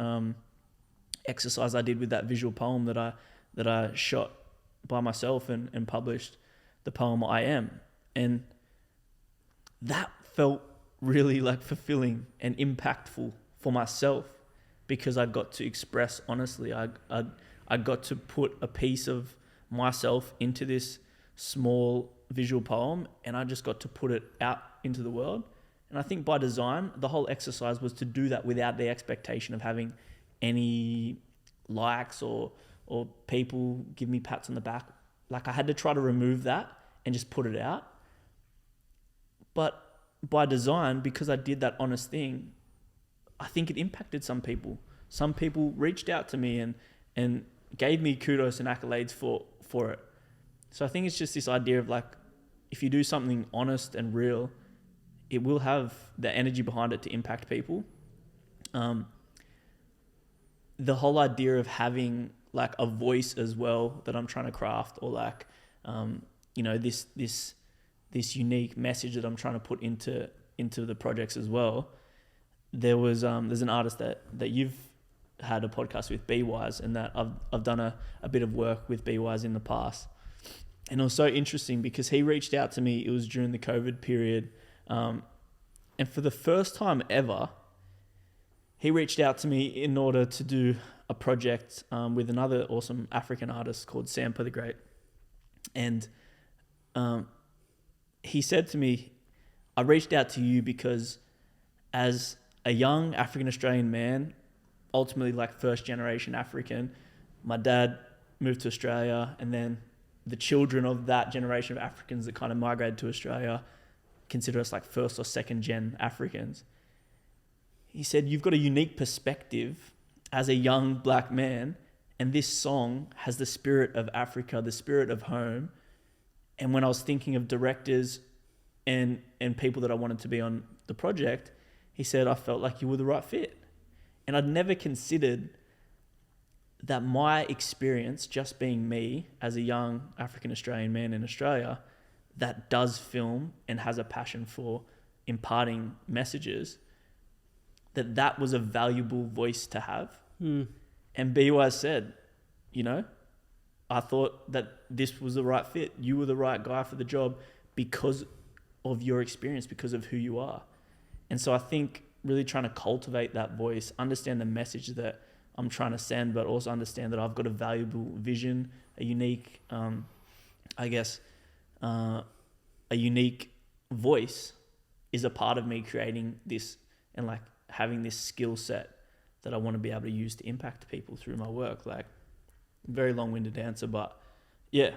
[SPEAKER 3] exercise I did with that visual poem that I shot by myself and published, the poem I Am. And that felt really like fulfilling and impactful for myself, because I got to express honestly. I got to put a piece of myself into this small visual poem, and I just got to put it out into the world. And I think by design, the whole exercise was to do that without the expectation of having any likes or people give me pats on the back. Like, I had to try to remove that and just put it out. But by design, because I did that honest thing, I think it impacted some people. Some people reached out to me and gave me kudos and accolades for it. So I think it's just this idea of like, if you do something honest and real, it will have the energy behind it to impact people. The whole idea of having like a voice as well that I'm trying to craft, or like, you know, this unique message that I'm trying to put into the projects as well. There's an artist that you've had a podcast with, B-Wise, and that I've done a bit of work with B-Wise in the past. And it was so interesting because he reached out to me. It was during the COVID period. And for the first time ever, he reached out to me in order to do a project with another awesome African artist called Sampa the Great. And he said to me, I reached out to you because as a young African Australian man, ultimately like first generation African, my dad moved to Australia, and then the children of that generation of Africans that kind of migrated to Australia consider us like first or second gen Africans. He said, you've got a unique perspective as a young black man, and this song has the spirit of Africa, the spirit of home. And when I was thinking of directors and people that I wanted to be on the project, he said, I felt like you were the right fit. And I'd never considered that my experience, just being me as a young African Australian man in Australia that does film and has a passion for imparting messages, that was a valuable voice to have. And BY said, you know, I thought that this was the right fit. You were the right guy for the job because of your experience, because of who you are. And so I think really trying to cultivate that voice, understand the message that I'm trying to send, but also understand that I've got a valuable vision, a unique, a unique voice is a part of me creating this and like having this skill set that I want to be able to use to impact people through my work. Like, very long-winded answer, but yeah.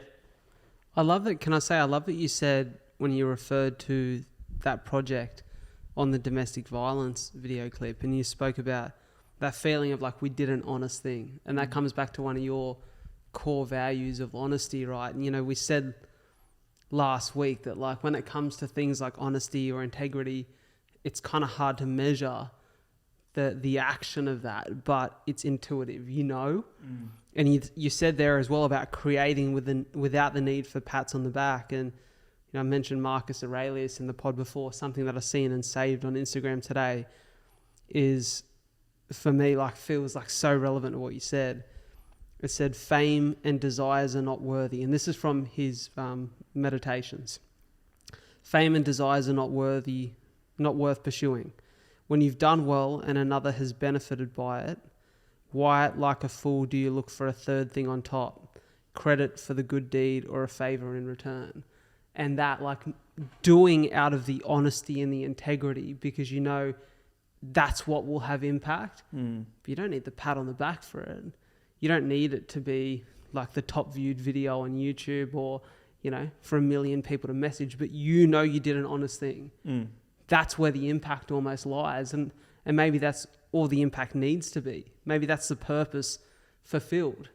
[SPEAKER 1] I love that. Can I say, I love that you said when you referred to that project on the domestic violence video clip and you spoke about that feeling of like we did an honest thing. And that comes back to one of your core values of honesty, right? And, you know, we said last week that like when it comes to things like honesty or integrity, it's kind of hard to measure the action of that, but it's intuitive, you know? And you said there as well about creating without the need for pats on the back. And, you know, I mentioned Marcus Aurelius in the pod before. Something that I've seen and saved on Instagram today is, for me, like feels like so relevant to what you said. It said, fame and desires are not worthy. And this is from his meditations. Fame and desires are not worth pursuing. When you've done well and another has benefited by it, why, like a fool, do you look for a third thing on top? Credit for the good deed or a favor in return. And that, like, doing out of the honesty and the integrity, because you know that's what will have impact. But you don't need the pat on the back for it. You don't need it to be like the top viewed video on YouTube or, you know, for 1 million people to message, but you know you did an honest thing. That's where the impact almost lies. And maybe that's all the impact needs to be. Maybe that's the purpose fulfilled,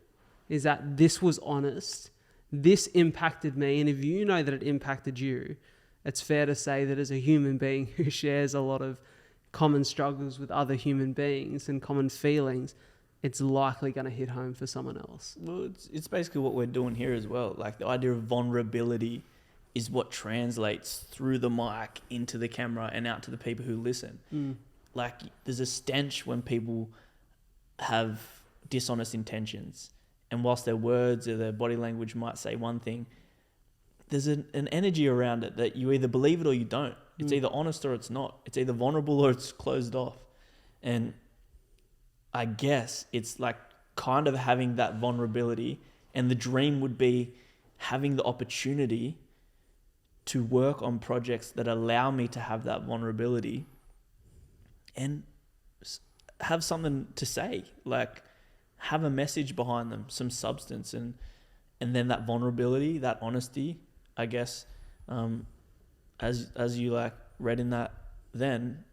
[SPEAKER 1] is that this was honest, this impacted me. And if you know that it impacted you, it's fair to say that as a human being who shares a lot of common struggles with other human beings and common feelings, it's likely going to hit home for someone else.
[SPEAKER 3] Well, it's basically what we're doing here as well. Like, the idea of vulnerability is what translates through the mic into the camera and out to the people who listen. Like, there's a stench when people have dishonest intentions, and whilst their words or their body language might say one thing, there's an energy around it that you either believe it or you don't. It's either honest or it's not. It's either vulnerable or it's closed off. And I guess it's like kind of having that vulnerability, and the dream would be having the opportunity to work on projects that allow me to have that vulnerability and have something to say, like have a message behind them, some substance, and then that vulnerability, that honesty, I guess, as you like read in that, then,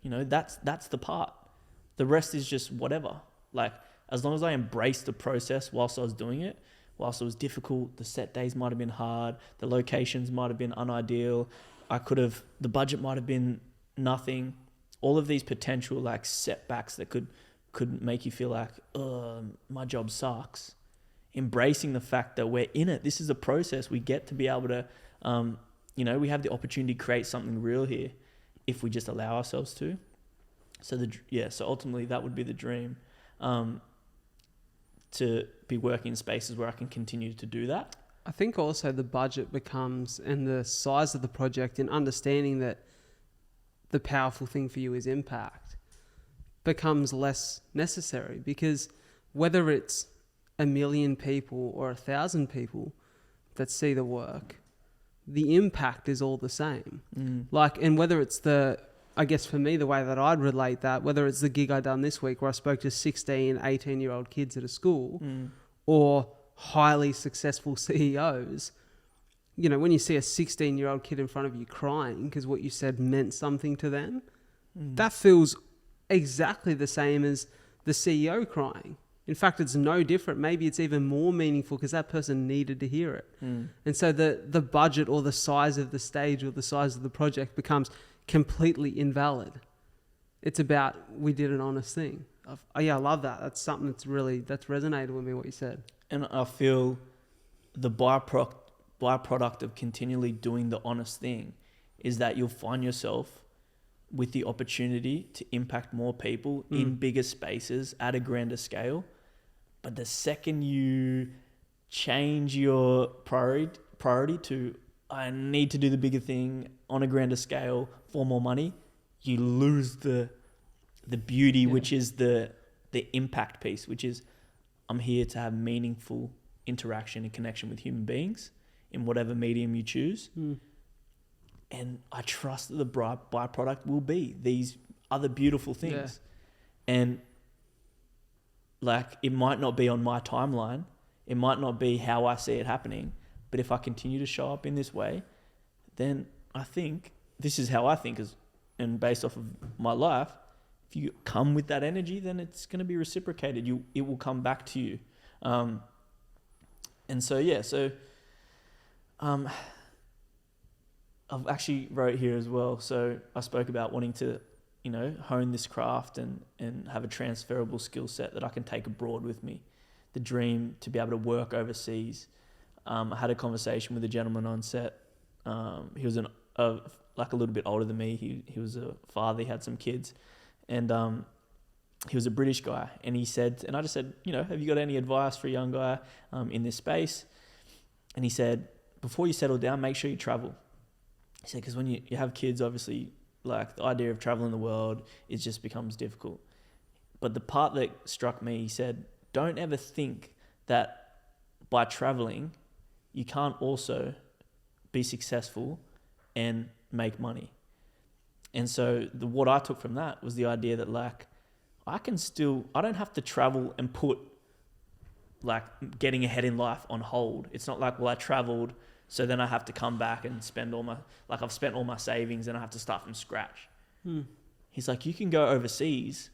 [SPEAKER 3] you know, that's the part. The rest is just whatever. Like, as long as I embraced the process whilst I was doing it, whilst it was difficult, the set days might have been hard, the locations might have been unideal, the budget might have been nothing. All of these potential like setbacks that could make you feel like, my job sucks. Embracing the fact that we're in it. This is a process. We get to be able to, we have the opportunity to create something real here if we just allow ourselves to. So ultimately that would be the dream. To be working in spaces where I can continue to do that.
[SPEAKER 1] I think also the budget becomes, and the size of the project, and understanding that the powerful thing for you is impact, becomes less necessary, because whether it's 1 million people or 1,000 people that see the work, the impact is all the same. And whether it's I guess for me, the way that I'd relate that, whether it's the gig I done this week where I spoke to 16, 18-year-old kids at a school, or highly successful CEOs, you know, when you see a 16-year-old kid in front of you crying because what you said meant something to them, that feels exactly the same as the CEO crying. In fact, it's no different. Maybe it's even more meaningful because that person needed to hear it. And so the budget or the size of the stage or the size of the project becomes completely invalid. It's about, we did an honest thing. I love that. That's something that's resonated with me, what you said.
[SPEAKER 3] And I feel the byproduct of continually doing the honest thing is that you'll find yourself with the opportunity to impact more people in bigger spaces at a grander scale. But the second you change your priority to, I need to do the bigger thing on a grander scale for more money, you lose the beauty, which is the impact piece, which is I'm here to have meaningful interaction and connection with human beings in whatever medium you choose. And I trust that the byproduct will be these other beautiful things. And like, it might not be on my timeline. It might not be how I see it happening. But if I continue to show up in this way, then I think this is how I think and based off of my life, if you come with that energy, then it's going to be reciprocated. It will come back to you. And so, I've actually wrote here as well. So I spoke about wanting to, hone this craft and have a transferable skill set that I can take abroad with me. The dream to be able to work overseas. I had a conversation with a gentleman on set. He was like a little bit older than me. He was a father. He had some kids, and he was a British guy. And he said, and I just said, have you got any advice for a young guy in this space? And he said, before you settle down, make sure you travel. He said, because when you have kids, obviously, like, the idea of traveling the world, it just becomes difficult. But the part that struck me, he said, don't ever think that by traveling, you can't also be successful and make money. And so what I took from that was the idea that, like, I don't have to travel and put, like, getting ahead in life on hold. It's not like, well, I traveled, so then I have to come back and I've spent all my savings and I have to start from scratch. He's like, you can go overseas,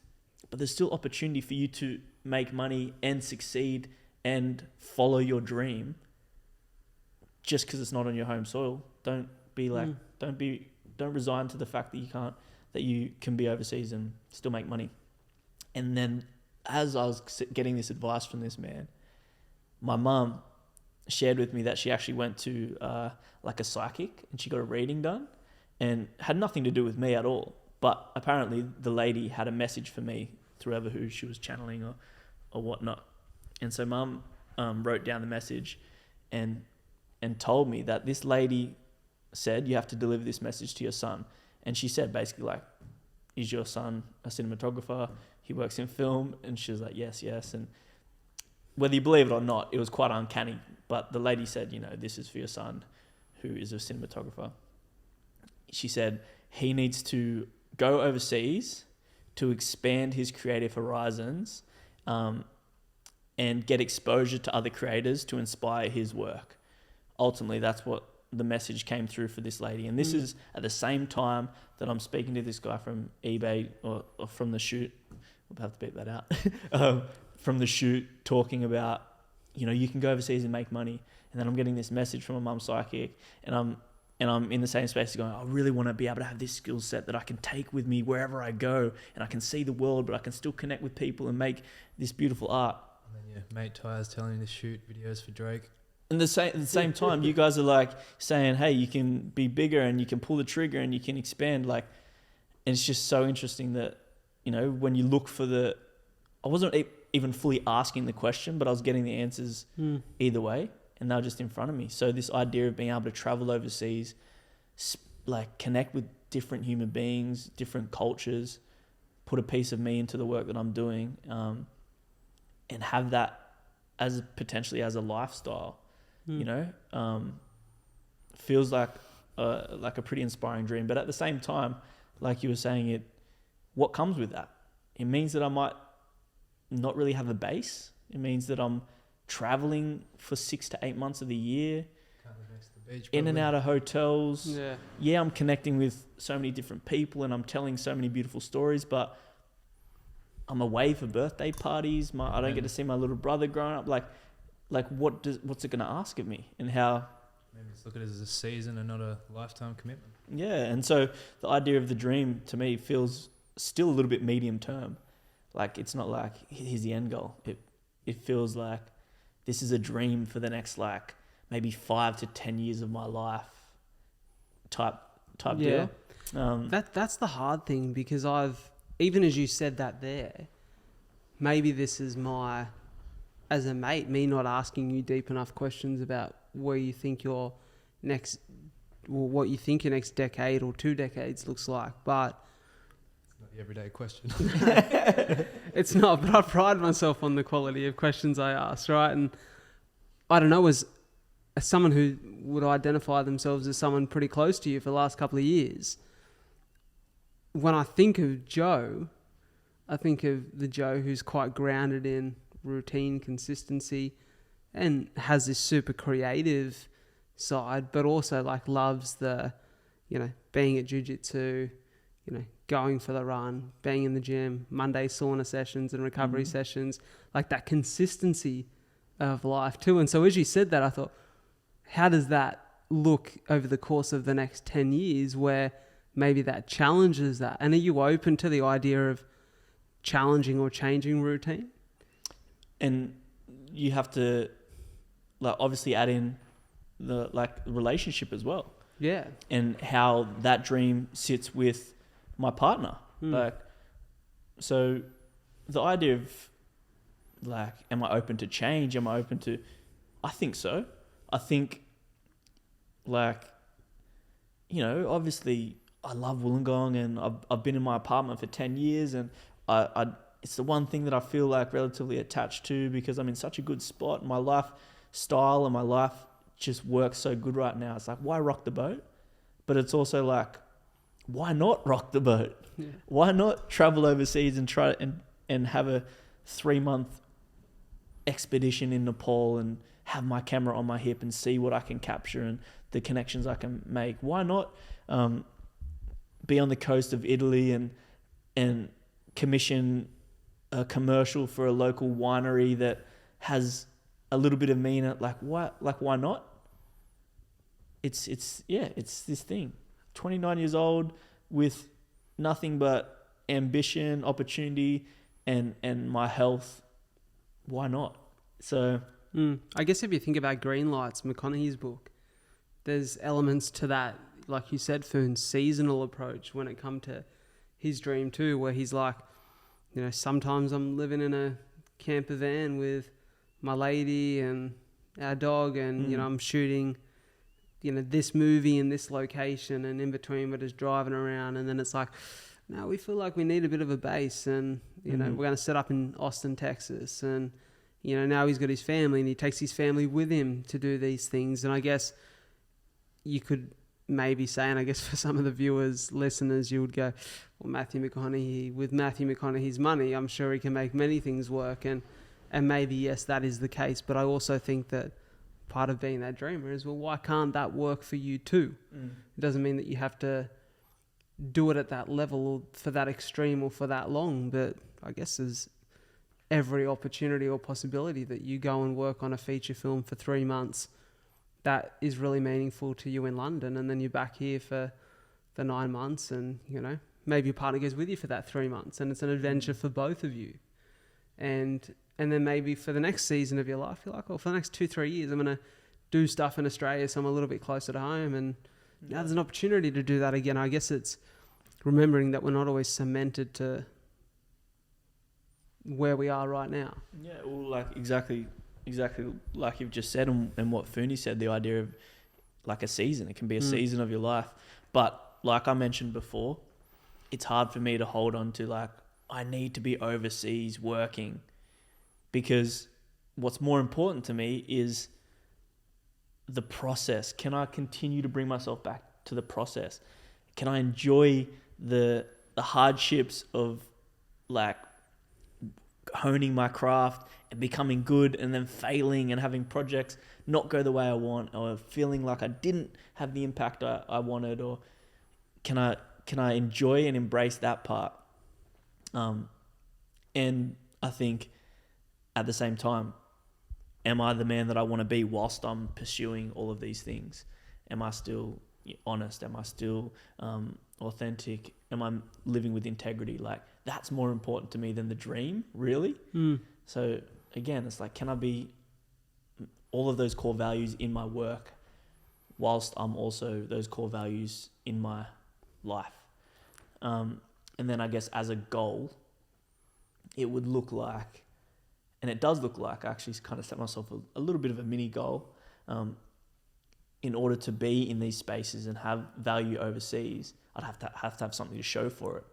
[SPEAKER 3] but there's still opportunity for you to make money and succeed and follow your dream just because it's not on your home soil. Don't be like, don't resign to the fact that you can be overseas and still make money. And then as I was getting this advice from this man, my mum shared with me that she actually went to like a psychic and she got a reading done and had nothing to do with me at all. But apparently the lady had a message for me through who she was channeling or whatnot. And so mum wrote down the message and told me that this lady said, you have to deliver this message to your son. And she said basically, like, is your son a cinematographer? He works in film. And she was like, yes. And whether you believe it or not, it was quite uncanny. But the lady said, this is for your son who is a cinematographer. She said he needs to go overseas to expand his creative horizons and get exposure to other creators to inspire his work. Ultimately, that's what the message came through for this lady. And this is at the same time that I'm speaking to this guy from eBay or from the shoot. We'll have to beep that out. From the shoot, talking about, you can go overseas and make money. And then I'm getting this message from a mum psychic, and I'm in the same space going, I really want to be able to have this skill set that I can take with me wherever I go, and I can see the world, but I can still connect with people and make this beautiful art.
[SPEAKER 2] And then your mate Ty's telling you to shoot videos for Drake.
[SPEAKER 3] And at the same time, you guys are like saying, hey, you can be bigger and you can pull the trigger and you can expand. Like, and it's just so interesting that, when you look for I wasn't even fully asking the question, but I was getting the answers either way, and they were just in front of me. So this idea of being able to travel overseas, like, connect with different human beings, different cultures, put a piece of me into the work that I'm doing, and have that potentially as a lifestyle, feels like a pretty inspiring dream. But at the same time, like you were saying, what comes with that? It means that I might not really have a base. It means that I'm traveling for 6 to 8 months of the year, in and out of hotels. Yeah, I'm connecting with so many different people and I'm telling so many beautiful stories, but I'm away for birthday parties. I don't get to see my little brother growing up. Like what's it going to ask of me, and how?
[SPEAKER 2] Maybe let's look at it as a season and not a lifetime commitment.
[SPEAKER 3] Yeah, and so the idea of the dream to me feels still a little bit medium term. Like, it's not like, here's the end goal. It feels like this is a dream for the next, like, maybe 5 to 10 years of my life type deal.
[SPEAKER 1] That's the hard thing, because even as you said that there, maybe this is as a mate, me not asking you deep enough questions about where you think your next decade or 2 decades looks like. But
[SPEAKER 2] it's not the everyday question.
[SPEAKER 1] It's not, but I pride myself on the quality of questions I ask, right? And I don't know, as someone who would identify themselves as someone pretty close to you for the last couple of years, when I think of Joe, I think of the Joe who's quite grounded in routine, consistency, and has this super creative side, but also like loves the, being at jiu-jitsu, going for the run, being in the gym, Monday sauna sessions and recovery sessions, like that consistency of life too. And so as you said that, I thought, how does that look over the course of the next 10 years where maybe that challenges that? And are you open to the idea of challenging or changing routine?
[SPEAKER 3] And you have to, like, obviously add in the, like, relationship as well.
[SPEAKER 1] Yeah.
[SPEAKER 3] And how that dream sits with my partner. Like, so the idea of, like, am I open to change? I think so. I think, like, obviously I love Wollongong, and I've been in my apartment for 10 years, and it's the one thing that I feel like relatively attached to, because I'm in such a good spot. My lifestyle and my life just works so good right now. It's like, why rock the boat? But it's also like, why not rock the boat?
[SPEAKER 1] Yeah.
[SPEAKER 3] Why not travel overseas and try and have a 3-month expedition in Nepal and have my camera on my hip and see what I can capture and the connections I can make? Why not be on the coast of Italy and commission a commercial for a local winery that has a little bit of me in it? Like, why not? It's this thing. 29 years old with nothing but ambition, opportunity, and my health. Why not? So
[SPEAKER 1] I guess if you think about Green Lights, McConaughey's book, there's elements to that, like you said, Phoon's seasonal approach when it come to his dream too, where he's like, sometimes I'm living in a camper van with my lady and our dog, and I'm shooting this movie in this location, and in between we're just driving around, and then it's like, no, we feel like we need a bit of a base, and we're going to set up in Austin, Texas, and now he's got his family, and he takes his family with him to do these things. And I guess you could maybe say, and I guess for some of the viewers, listeners, you would go, well, Matthew McConaughey's money, I'm sure he can make many things work, and maybe, yes, that is the case. But I also think that part of being that dreamer is, well, why can't that work for you too? It doesn't mean that you have to do it at that level or for that extreme or for that long, but I guess there's every opportunity or possibility that you go and work on a feature film for 3 months that is really meaningful to you in London, and then you're back here for the 9 months, and maybe your partner goes with you for that 3 months, and it's an adventure for both of you. And then maybe for the next season of your life, you're like, well, for the next 2-3 years, I'm going to do stuff in Australia, so I'm a little bit closer to home. And now there's an opportunity to do that again. I guess it's remembering that we're not always cemented to where we are right now.
[SPEAKER 3] Yeah, well, like exactly like you've just said, and what Phoony said, the idea of like a season. It can be a season of your life. But like I mentioned before, it's hard for me to hold on to, like, I need to be overseas working, because what's more important to me is the process. Can I continue to bring myself back to the process? Can I enjoy the hardships of, like, honing my craft and becoming good, and then failing and having projects not go the way I want, or feeling like I didn't have the impact I wanted? Or can I enjoy and embrace that part? And I think at the same time, am I the man that I want to be whilst I'm pursuing all of these things? Am I still honest? Am I still authentic? Am I living with integrity? Like, that's more important to me than the dream, really. So again, it's like, can I be all of those core values in my work whilst I'm also those core values in my life? And then I guess as a goal, it would look like, and it does look like, I actually kind of set myself a little bit of a mini goal. In order to be in these spaces and have value overseas, I'd have to have something to show for it.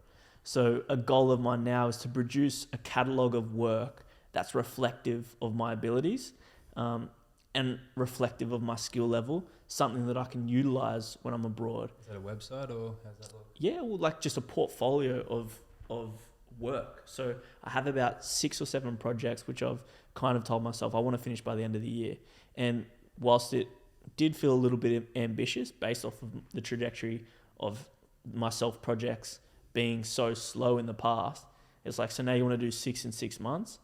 [SPEAKER 3] So a goal of mine now is to produce a catalogue of work that's reflective of my abilities, and reflective of my skill level, something that I can utilize when I'm abroad.
[SPEAKER 2] Is that a website or how's that look?
[SPEAKER 3] Yeah, well, like just a portfolio of work. So I have about 6 or 7 projects, which I've kind of told myself I want to finish by the end of the year. And whilst it did feel a little bit ambitious based off of the trajectory of my self projects being so slow in the past, it's like, so now you want to do 6 in 6 months.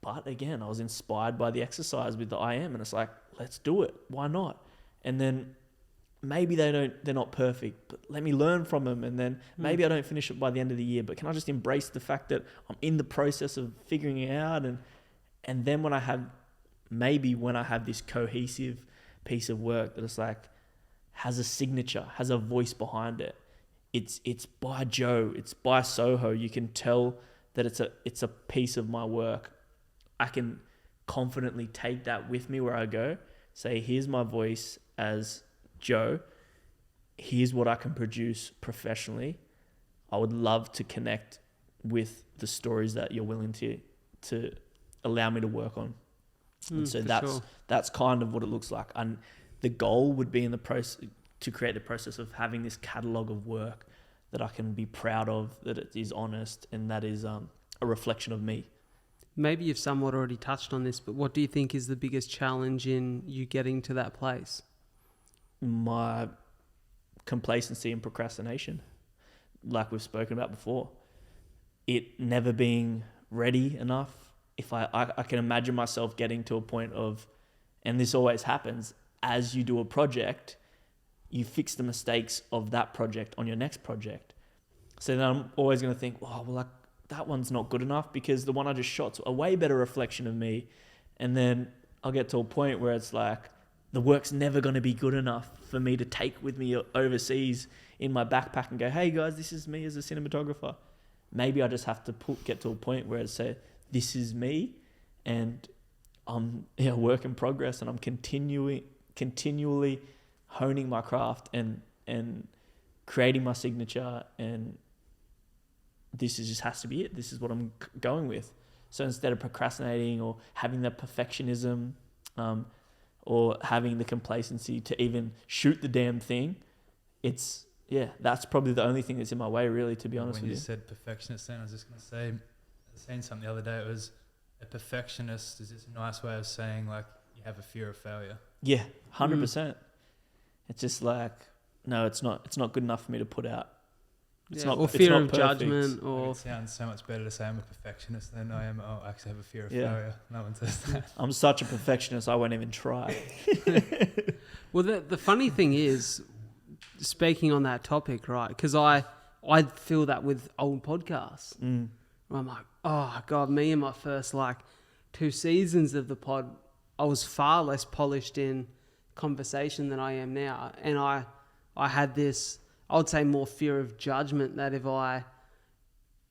[SPEAKER 3] But again, I was inspired by the exercise with the IM, and it's like, let's do it. Why not? And then maybe they're not perfect, but let me learn from them. And then maybe I don't finish it by the end of the year, but can I just embrace the fact that I'm in the process of figuring it out? And then when I have this cohesive piece of work that is like, has a signature, has a voice behind it. It's by Joe, it's by Soho. You can tell that it's a piece of my work. I can confidently take that with me where I go. Say, here's my voice as Joe. Here's what I can produce professionally. I would love to connect with the stories that you're willing to allow me to work on. And so that's kind of what it looks like. And the goal would be in the process to create the process of having this catalogue of work that I can be proud of, that it is honest, and that is a reflection of me.
[SPEAKER 1] Maybe you've somewhat already touched on this, but what do you think is the biggest challenge in you getting to that place?
[SPEAKER 3] My complacency and procrastination, like we've spoken about before. It never being ready enough. If I can imagine myself getting to a point of, and this always happens, as you do a project, you fix the mistakes of that project on your next project. So then I'm always going to think, like, that one's not good enough because the one I just shot's a way better reflection of me. And then I'll get to a point where it's like, the work's never going to be good enough for me to take with me overseas in my backpack and go, hey guys, this is me as a cinematographer. Maybe I just have to get to a point where I say, this is me, and I'm a work in progress, and I'm continually honing my craft and creating my signature, and this just has to be it. This is what I'm going with. So instead of procrastinating or having that perfectionism, or having the complacency to even shoot the damn thing, that's probably the only thing that's in my way, really, to be honest with you.
[SPEAKER 2] When you said perfectionist, then I was just going to say, I was saying something the other day. It was, a perfectionist is just a nice way of saying, like, you have a fear of failure.
[SPEAKER 3] Yeah, 100%. It's just like, no, it's not good enough for me to put out.
[SPEAKER 1] Or fear of judgment, or
[SPEAKER 2] it sounds so much better to say I'm a perfectionist than I am. I actually have a fear of failure. No one says that.
[SPEAKER 3] I'm such a perfectionist, I won't even try.
[SPEAKER 1] Well, the funny thing is, speaking on that topic, right? Because I feel that with old podcasts. I'm like, oh God, me in my first 2 seasons of the pod, I was far less polished in conversation than I am now, and I had this, I would say, more fear of judgment, that if I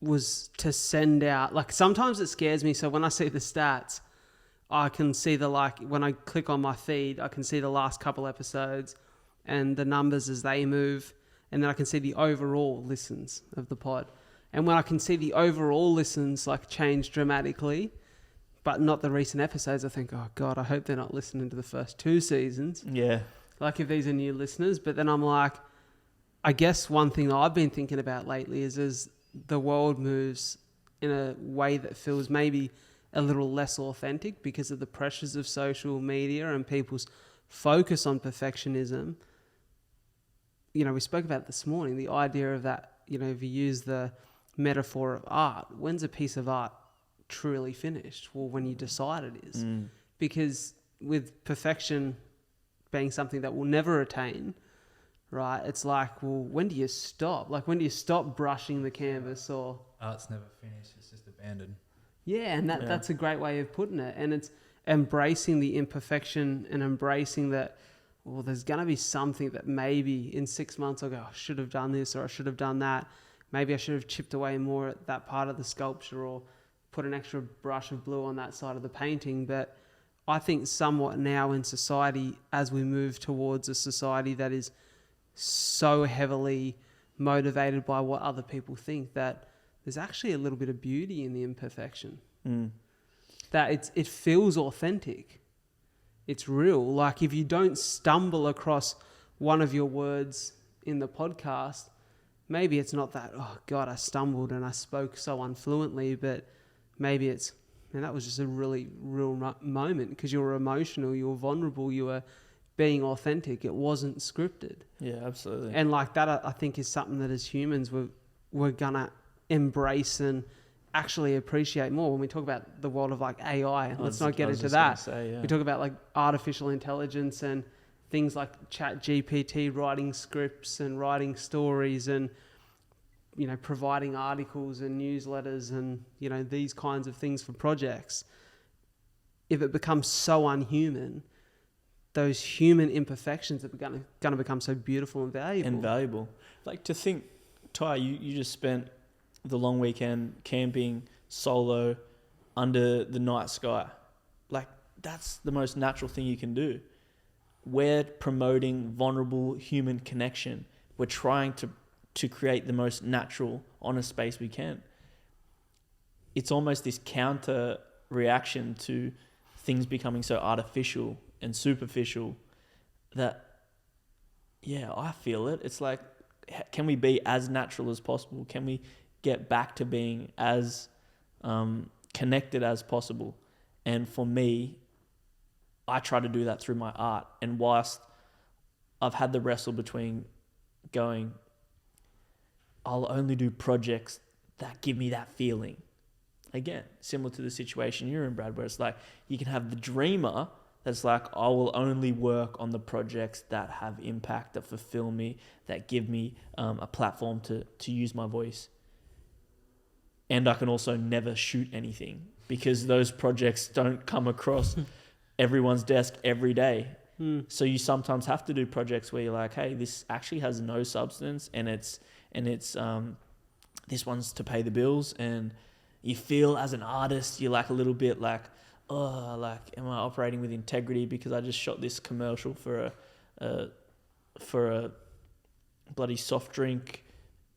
[SPEAKER 1] was to send out, sometimes it scares me. So when I see the stats, I can see when I click on my feed, I can see the last couple episodes and the numbers as they move. And then I can see the overall listens of the pod. And when I can see the overall listens change dramatically, but not the recent episodes, I think, oh God, I hope they're not listening to the first 2 seasons.
[SPEAKER 3] Yeah.
[SPEAKER 1] If these are new listeners. But then I'm like, I guess one thing that I've been thinking about lately is as the world moves in a way that feels maybe a little less authentic because of the pressures of social media and people's focus on perfectionism. We spoke about it this morning, the idea of that, if you use the metaphor of art, when's a piece of art truly finished? Well, when you decide it is. Because with perfection being something that we'll never attain, right? It's like, well, when do you stop? Like, when do you stop brushing the canvas or...
[SPEAKER 2] Art's never finished, it's just abandoned.
[SPEAKER 1] Yeah, and that's a great way of putting it. And it's embracing the imperfection and embracing that, well, there's going to be something that maybe in 6 months I'll go, I should have done this or I should have done that. Maybe I should have chipped away more at that part of the sculpture or put an extra brush of blue on that side of the painting. But I think somewhat now in society, as we move towards a society that is so heavily motivated by what other people think, that there's actually a little bit of beauty in the imperfection. That it feels authentic. It's real. Like, if you don't stumble across one of your words in the podcast, maybe it's not that, oh God, I stumbled and I spoke so unfluently, but maybe it's, man, that was just a really real moment because you were emotional, you were vulnerable, you were being authentic. It wasn't scripted.
[SPEAKER 3] Yeah, absolutely.
[SPEAKER 1] And like that, I think is something that as humans we're gonna embrace and actually appreciate more. When we talk about the world of like AI, let's not get into that. We talk about like artificial intelligence and things like Chat GPT, writing scripts and writing stories and, you know, providing articles and newsletters and, you know, these kinds of things for projects. If it becomes so unhuman, those human imperfections are going to become so beautiful and valuable.
[SPEAKER 3] Like, to think, Ty, you just spent the long weekend camping solo under the night sky. Like, that's the most natural thing you can do. We're promoting vulnerable human connection. We're trying to create the most natural, honest space we can. It's almost this counter reaction to things becoming so artificial and superficial that, yeah, I feel it. It's like, can we be as natural as possible? Can we get back to being as connected as possible? And for me, I try to do that through my art. And whilst I've had the wrestle between going, I'll only do projects that give me that feeling. Again, similar to the situation you're in, Brad, where it's like you can have the dreamer that's like, I will only work on the projects that have impact, that fulfill me, that give me a platform to use my voice. And I can also never shoot anything because those projects don't come across everyone's desk every day. So you sometimes have to do projects where you're like, hey, this actually has no substance and it's this one's to pay the bills. And you feel as an artist, you're like a little bit like, oh, like, am I operating with integrity because I just shot this commercial for a bloody soft drink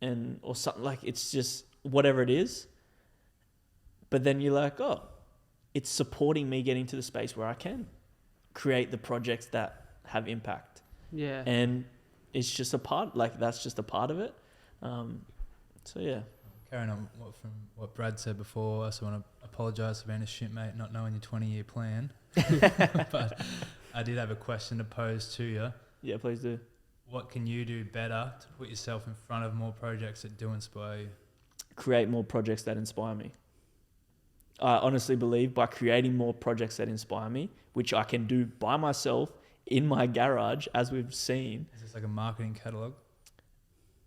[SPEAKER 3] or something, like, it's just whatever it is. But then you're like, oh, it's supporting me getting to the space where I can create the projects that have impact.
[SPEAKER 1] Yeah.
[SPEAKER 3] And it's just a part, like, that's just a part of it. So yeah.
[SPEAKER 2] Carrying on from what Brad said before, I also want to apologise for being a shitmate, not knowing your 20-year plan. But I did have a question to pose to you.
[SPEAKER 3] Yeah, please do.
[SPEAKER 2] What can you do better to put yourself in front of more projects that do inspire you?
[SPEAKER 3] Create more projects that inspire me. I honestly believe by creating more projects that inspire me, which I can do by myself in my garage, as we've seen.
[SPEAKER 2] Is this like a marketing catalogue?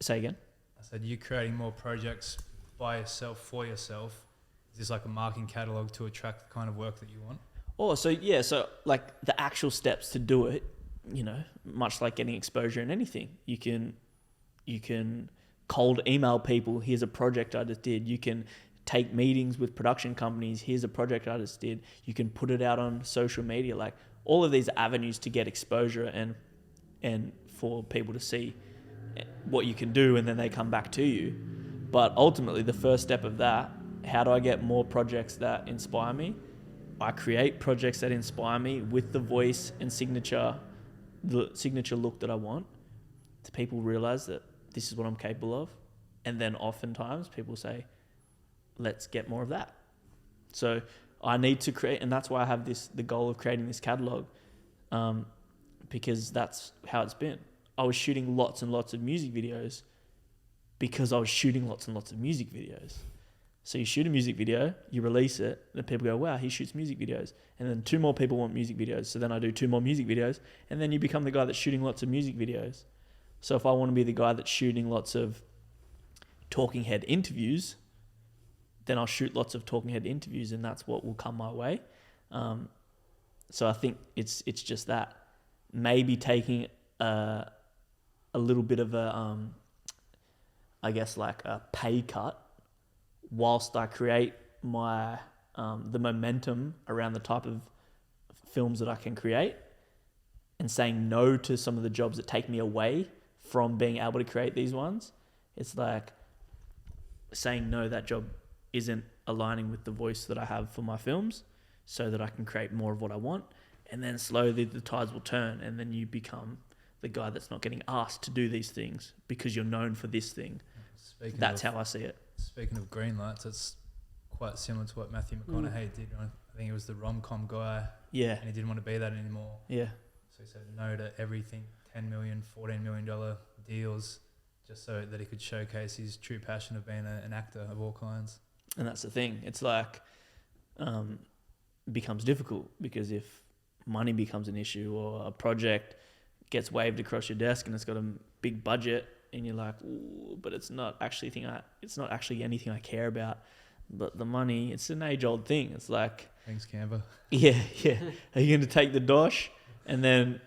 [SPEAKER 3] Say again?
[SPEAKER 2] I said, you creating more projects by yourself, for yourself, is this like a marketing catalogue to attract the kind of work that you want?
[SPEAKER 3] Oh, so yeah, so like the actual steps to do it, you know, much like getting exposure in anything. You can cold email people, here's a project I just did. You can take meetings with production companies, here's a project I just did. You can put it out on social media, like all of these avenues to get exposure and for people to see what you can do, and then they come back to you. But ultimately, the first step of that, how do I get more projects that inspire me? I create projects that inspire me with the voice and the signature look that I want. So people realize that this is what I'm capable of. And then oftentimes people say, let's get more of that. So I need to create, and that's why I have the goal of creating this catalog, because that's how it's been. I was shooting lots and lots of music videos because I was shooting lots and lots of music videos. So you shoot a music video, you release it, and people go, wow, he shoots music videos. And then 2 more people want music videos. So then I do 2 more music videos, and then you become the guy that's shooting lots of music videos. So if I want to be the guy that's shooting lots of talking head interviews, then I'll shoot lots of talking head interviews, and that's what will come my way. So I think it's just that, maybe taking a little bit of a I guess like a pay cut whilst I create my the momentum around the type of films that I can create, and saying no to some of the jobs that take me away from being able to create these ones. It's like saying no, that job isn't aligning with the voice that I have for my films, so that I can create more of what I want. And then slowly the tides will turn, and then you become the guy that's not getting asked to do these things because you're known for this thing. That's how I see it.
[SPEAKER 2] Speaking of green lights, it's quite similar to what Matthew McConaughey did. I think he was the rom-com guy.
[SPEAKER 3] Yeah.
[SPEAKER 2] And he didn't want to be that anymore.
[SPEAKER 3] Yeah.
[SPEAKER 2] So he said no to everything, $10 million, $14 million deals, just so that he could showcase his true passion of being an actor of all kinds.
[SPEAKER 3] And that's the thing. It's like, it becomes difficult, because if money becomes an issue, or a project gets waved across your desk and it's got a big budget, and you're like, ooh, but it's not actually anything I care about. But the money, it's an age-old thing. It's like,
[SPEAKER 2] thanks, Canva.
[SPEAKER 3] Yeah. Are you going to take the dosh and then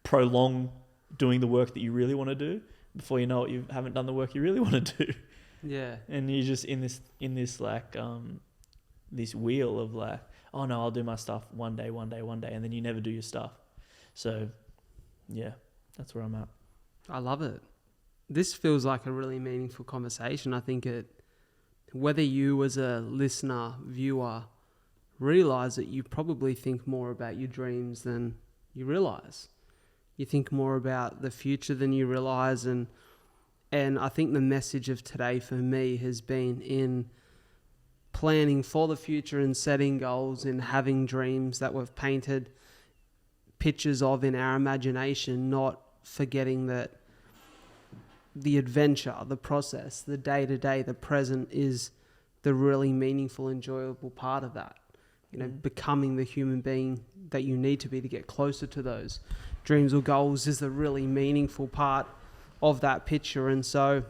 [SPEAKER 3] prolong doing the work that you really want to do? Before you know it, you haven't done the work you really want to do.
[SPEAKER 1] Yeah.
[SPEAKER 3] And you're just in this like this wheel of like, oh no, I'll do my stuff one day, and then you never do your stuff. So yeah, that's where I'm at.
[SPEAKER 1] I love it. This feels like a really meaningful conversation. I think whether you as a listener, viewer, realize that you probably think more about your dreams than you realize. You think more about the future than you realize, and I think the message of today for me has been in planning for the future and setting goals and having dreams that we've painted pictures of in our imagination, not forgetting that the adventure, the process, the day-to-day, the present is the really meaningful, enjoyable part of that. Becoming the human being that you need to be to get closer to those dreams or goals is the really meaningful part of that picture. And so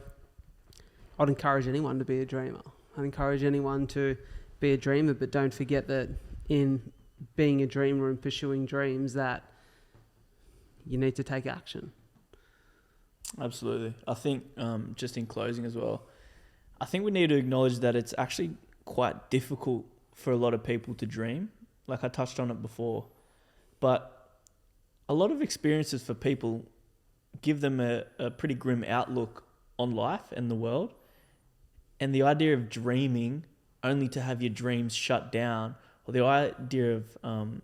[SPEAKER 1] I'd encourage anyone to be a dreamer. I'd encourage anyone to be a dreamer, but don't forget that in being a dreamer and pursuing dreams, that you need to take action.
[SPEAKER 3] Absolutely. I think just in closing as well, I think we need to acknowledge that it's actually quite difficult for a lot of people to dream. Like I touched on it before, but a lot of experiences for people give them a pretty grim outlook on life and the world. And the idea of dreaming only to have your dreams shut down, or the idea of,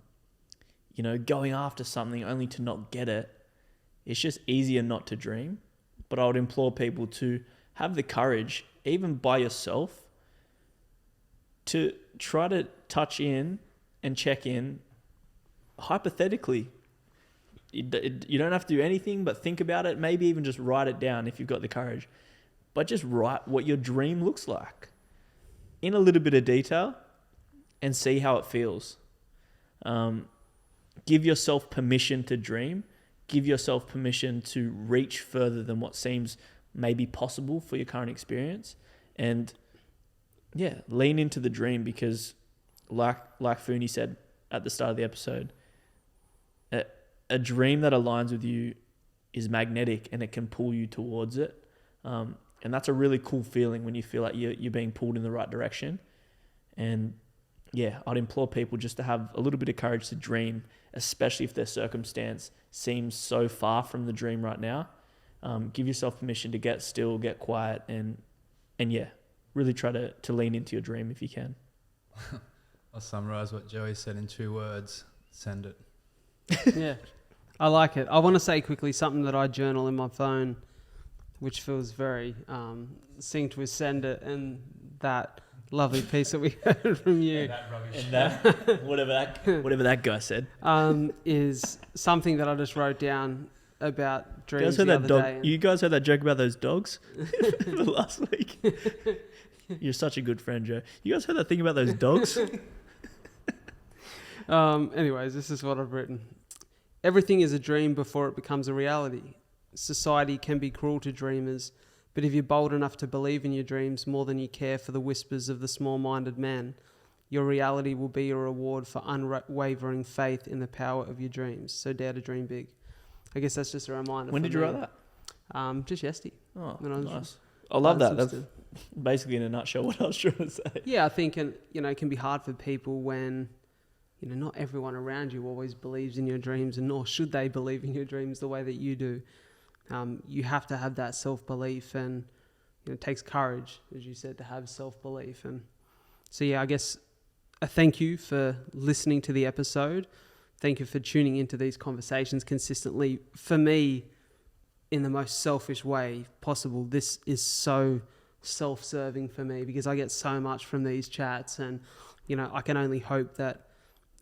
[SPEAKER 3] going after something only to not get it, it's just easier not to dream. But I would implore people to have the courage, even by yourself, to try to touch in and check in hypothetically. You don't have to do anything but think about it, maybe even just write it down if you've got the courage. But just write what your dream looks like in a little bit of detail and see how it feels. Give yourself permission to dream. Give yourself permission to reach further than what seems maybe possible for your current experience. And yeah, lean into the dream, because like Phoony said at the start of the episode, a dream that aligns with you is magnetic and it can pull you towards it. And that's a really cool feeling when you feel like you're being pulled in the right direction. And yeah, I'd implore people just to have a little bit of courage to dream, especially if their circumstance seems so far from the dream right now. Give yourself permission to get still, get quiet, and yeah, really try to lean into your dream if you can.
[SPEAKER 2] I'll summarize what Joey said in 2 words: send it.
[SPEAKER 1] Yeah, I like it. I want to say quickly something that I journal in my phone, which feels very synced with send it, and that lovely piece that we heard from you.
[SPEAKER 2] And that rubbish.
[SPEAKER 3] And that, whatever that guy said,
[SPEAKER 1] is something that I just wrote down about dreams
[SPEAKER 3] You guys heard that joke about those dogs the last week? You're such a good friend, Joe. You guys heard that thing about those dogs?
[SPEAKER 1] Anyways, this is what I've written. Everything is a dream before it becomes a reality. society can be cruel to dreamers, but if you're bold enough to believe in your dreams more than you care for the whispers of the small-minded man, your reality will be a reward for unwavering faith in the power of your dreams. So dare to dream big. I guess that's just a reminder.
[SPEAKER 3] When did you write
[SPEAKER 1] that? Just yesterday.
[SPEAKER 3] Oh, nice. I love that. That's
[SPEAKER 1] Simpson.
[SPEAKER 3] basically in a nutshell what I was trying to say.
[SPEAKER 1] Yeah, I think, and it can be hard for people when, not everyone around you always believes in your dreams, and nor should they believe in your dreams the way that you do. You have to have that self-belief, and it takes courage, as you said, to have self-belief. And so, yeah, I guess a thank you for listening to the episode. Thank you for tuning into these conversations consistently. For me, in the most selfish way possible, this is so self-serving for me because I get so much from these chats, and I can only hope that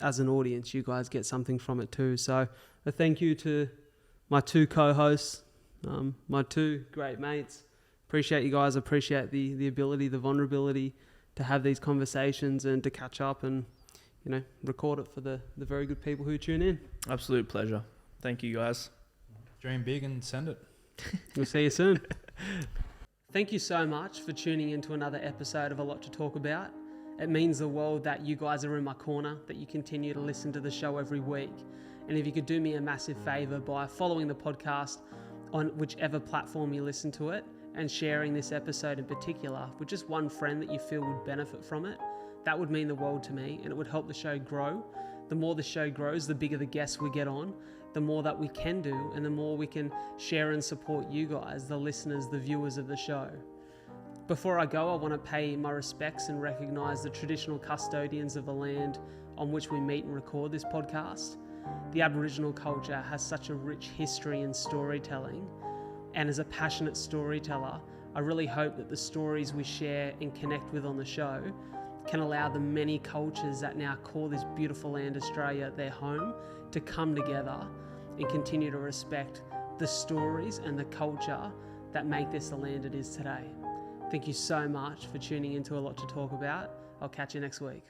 [SPEAKER 1] as an audience you guys get something from it too. So a thank you to my two co-hosts, my two great mates. Appreciate you guys. Appreciate the ability, the vulnerability to have these conversations and to catch up and record it for the very good people who tune in.
[SPEAKER 3] Absolute pleasure. Thank you guys.
[SPEAKER 2] Dream big and send it.
[SPEAKER 1] We'll see you soon. Thank you so much for tuning into another episode of A Lot to Talk About. It means the world that you guys are in my corner, that you continue to listen to the show every week. And if you could do me a massive favor by following the podcast on whichever platform you listen to it and sharing this episode in particular with just one friend that you feel would benefit from it, that would mean the world to me, and it would help the show grow. The more the show grows, the bigger the guests we get on, the more that we can do, and the more we can share and support you guys, the listeners, the viewers of the show. Before I go, I want to pay my respects and recognise the traditional custodians of the land on which we meet and record this podcast. The Aboriginal culture has such a rich history in storytelling, and as a passionate storyteller, I really hope that the stories we share and connect with on the show can allow the many cultures that now call this beautiful land Australia their home to come together and continue to respect the stories and the culture that make this the land it is today. Thank you so much for tuning into A Lot to Talk About. I'll catch you next week.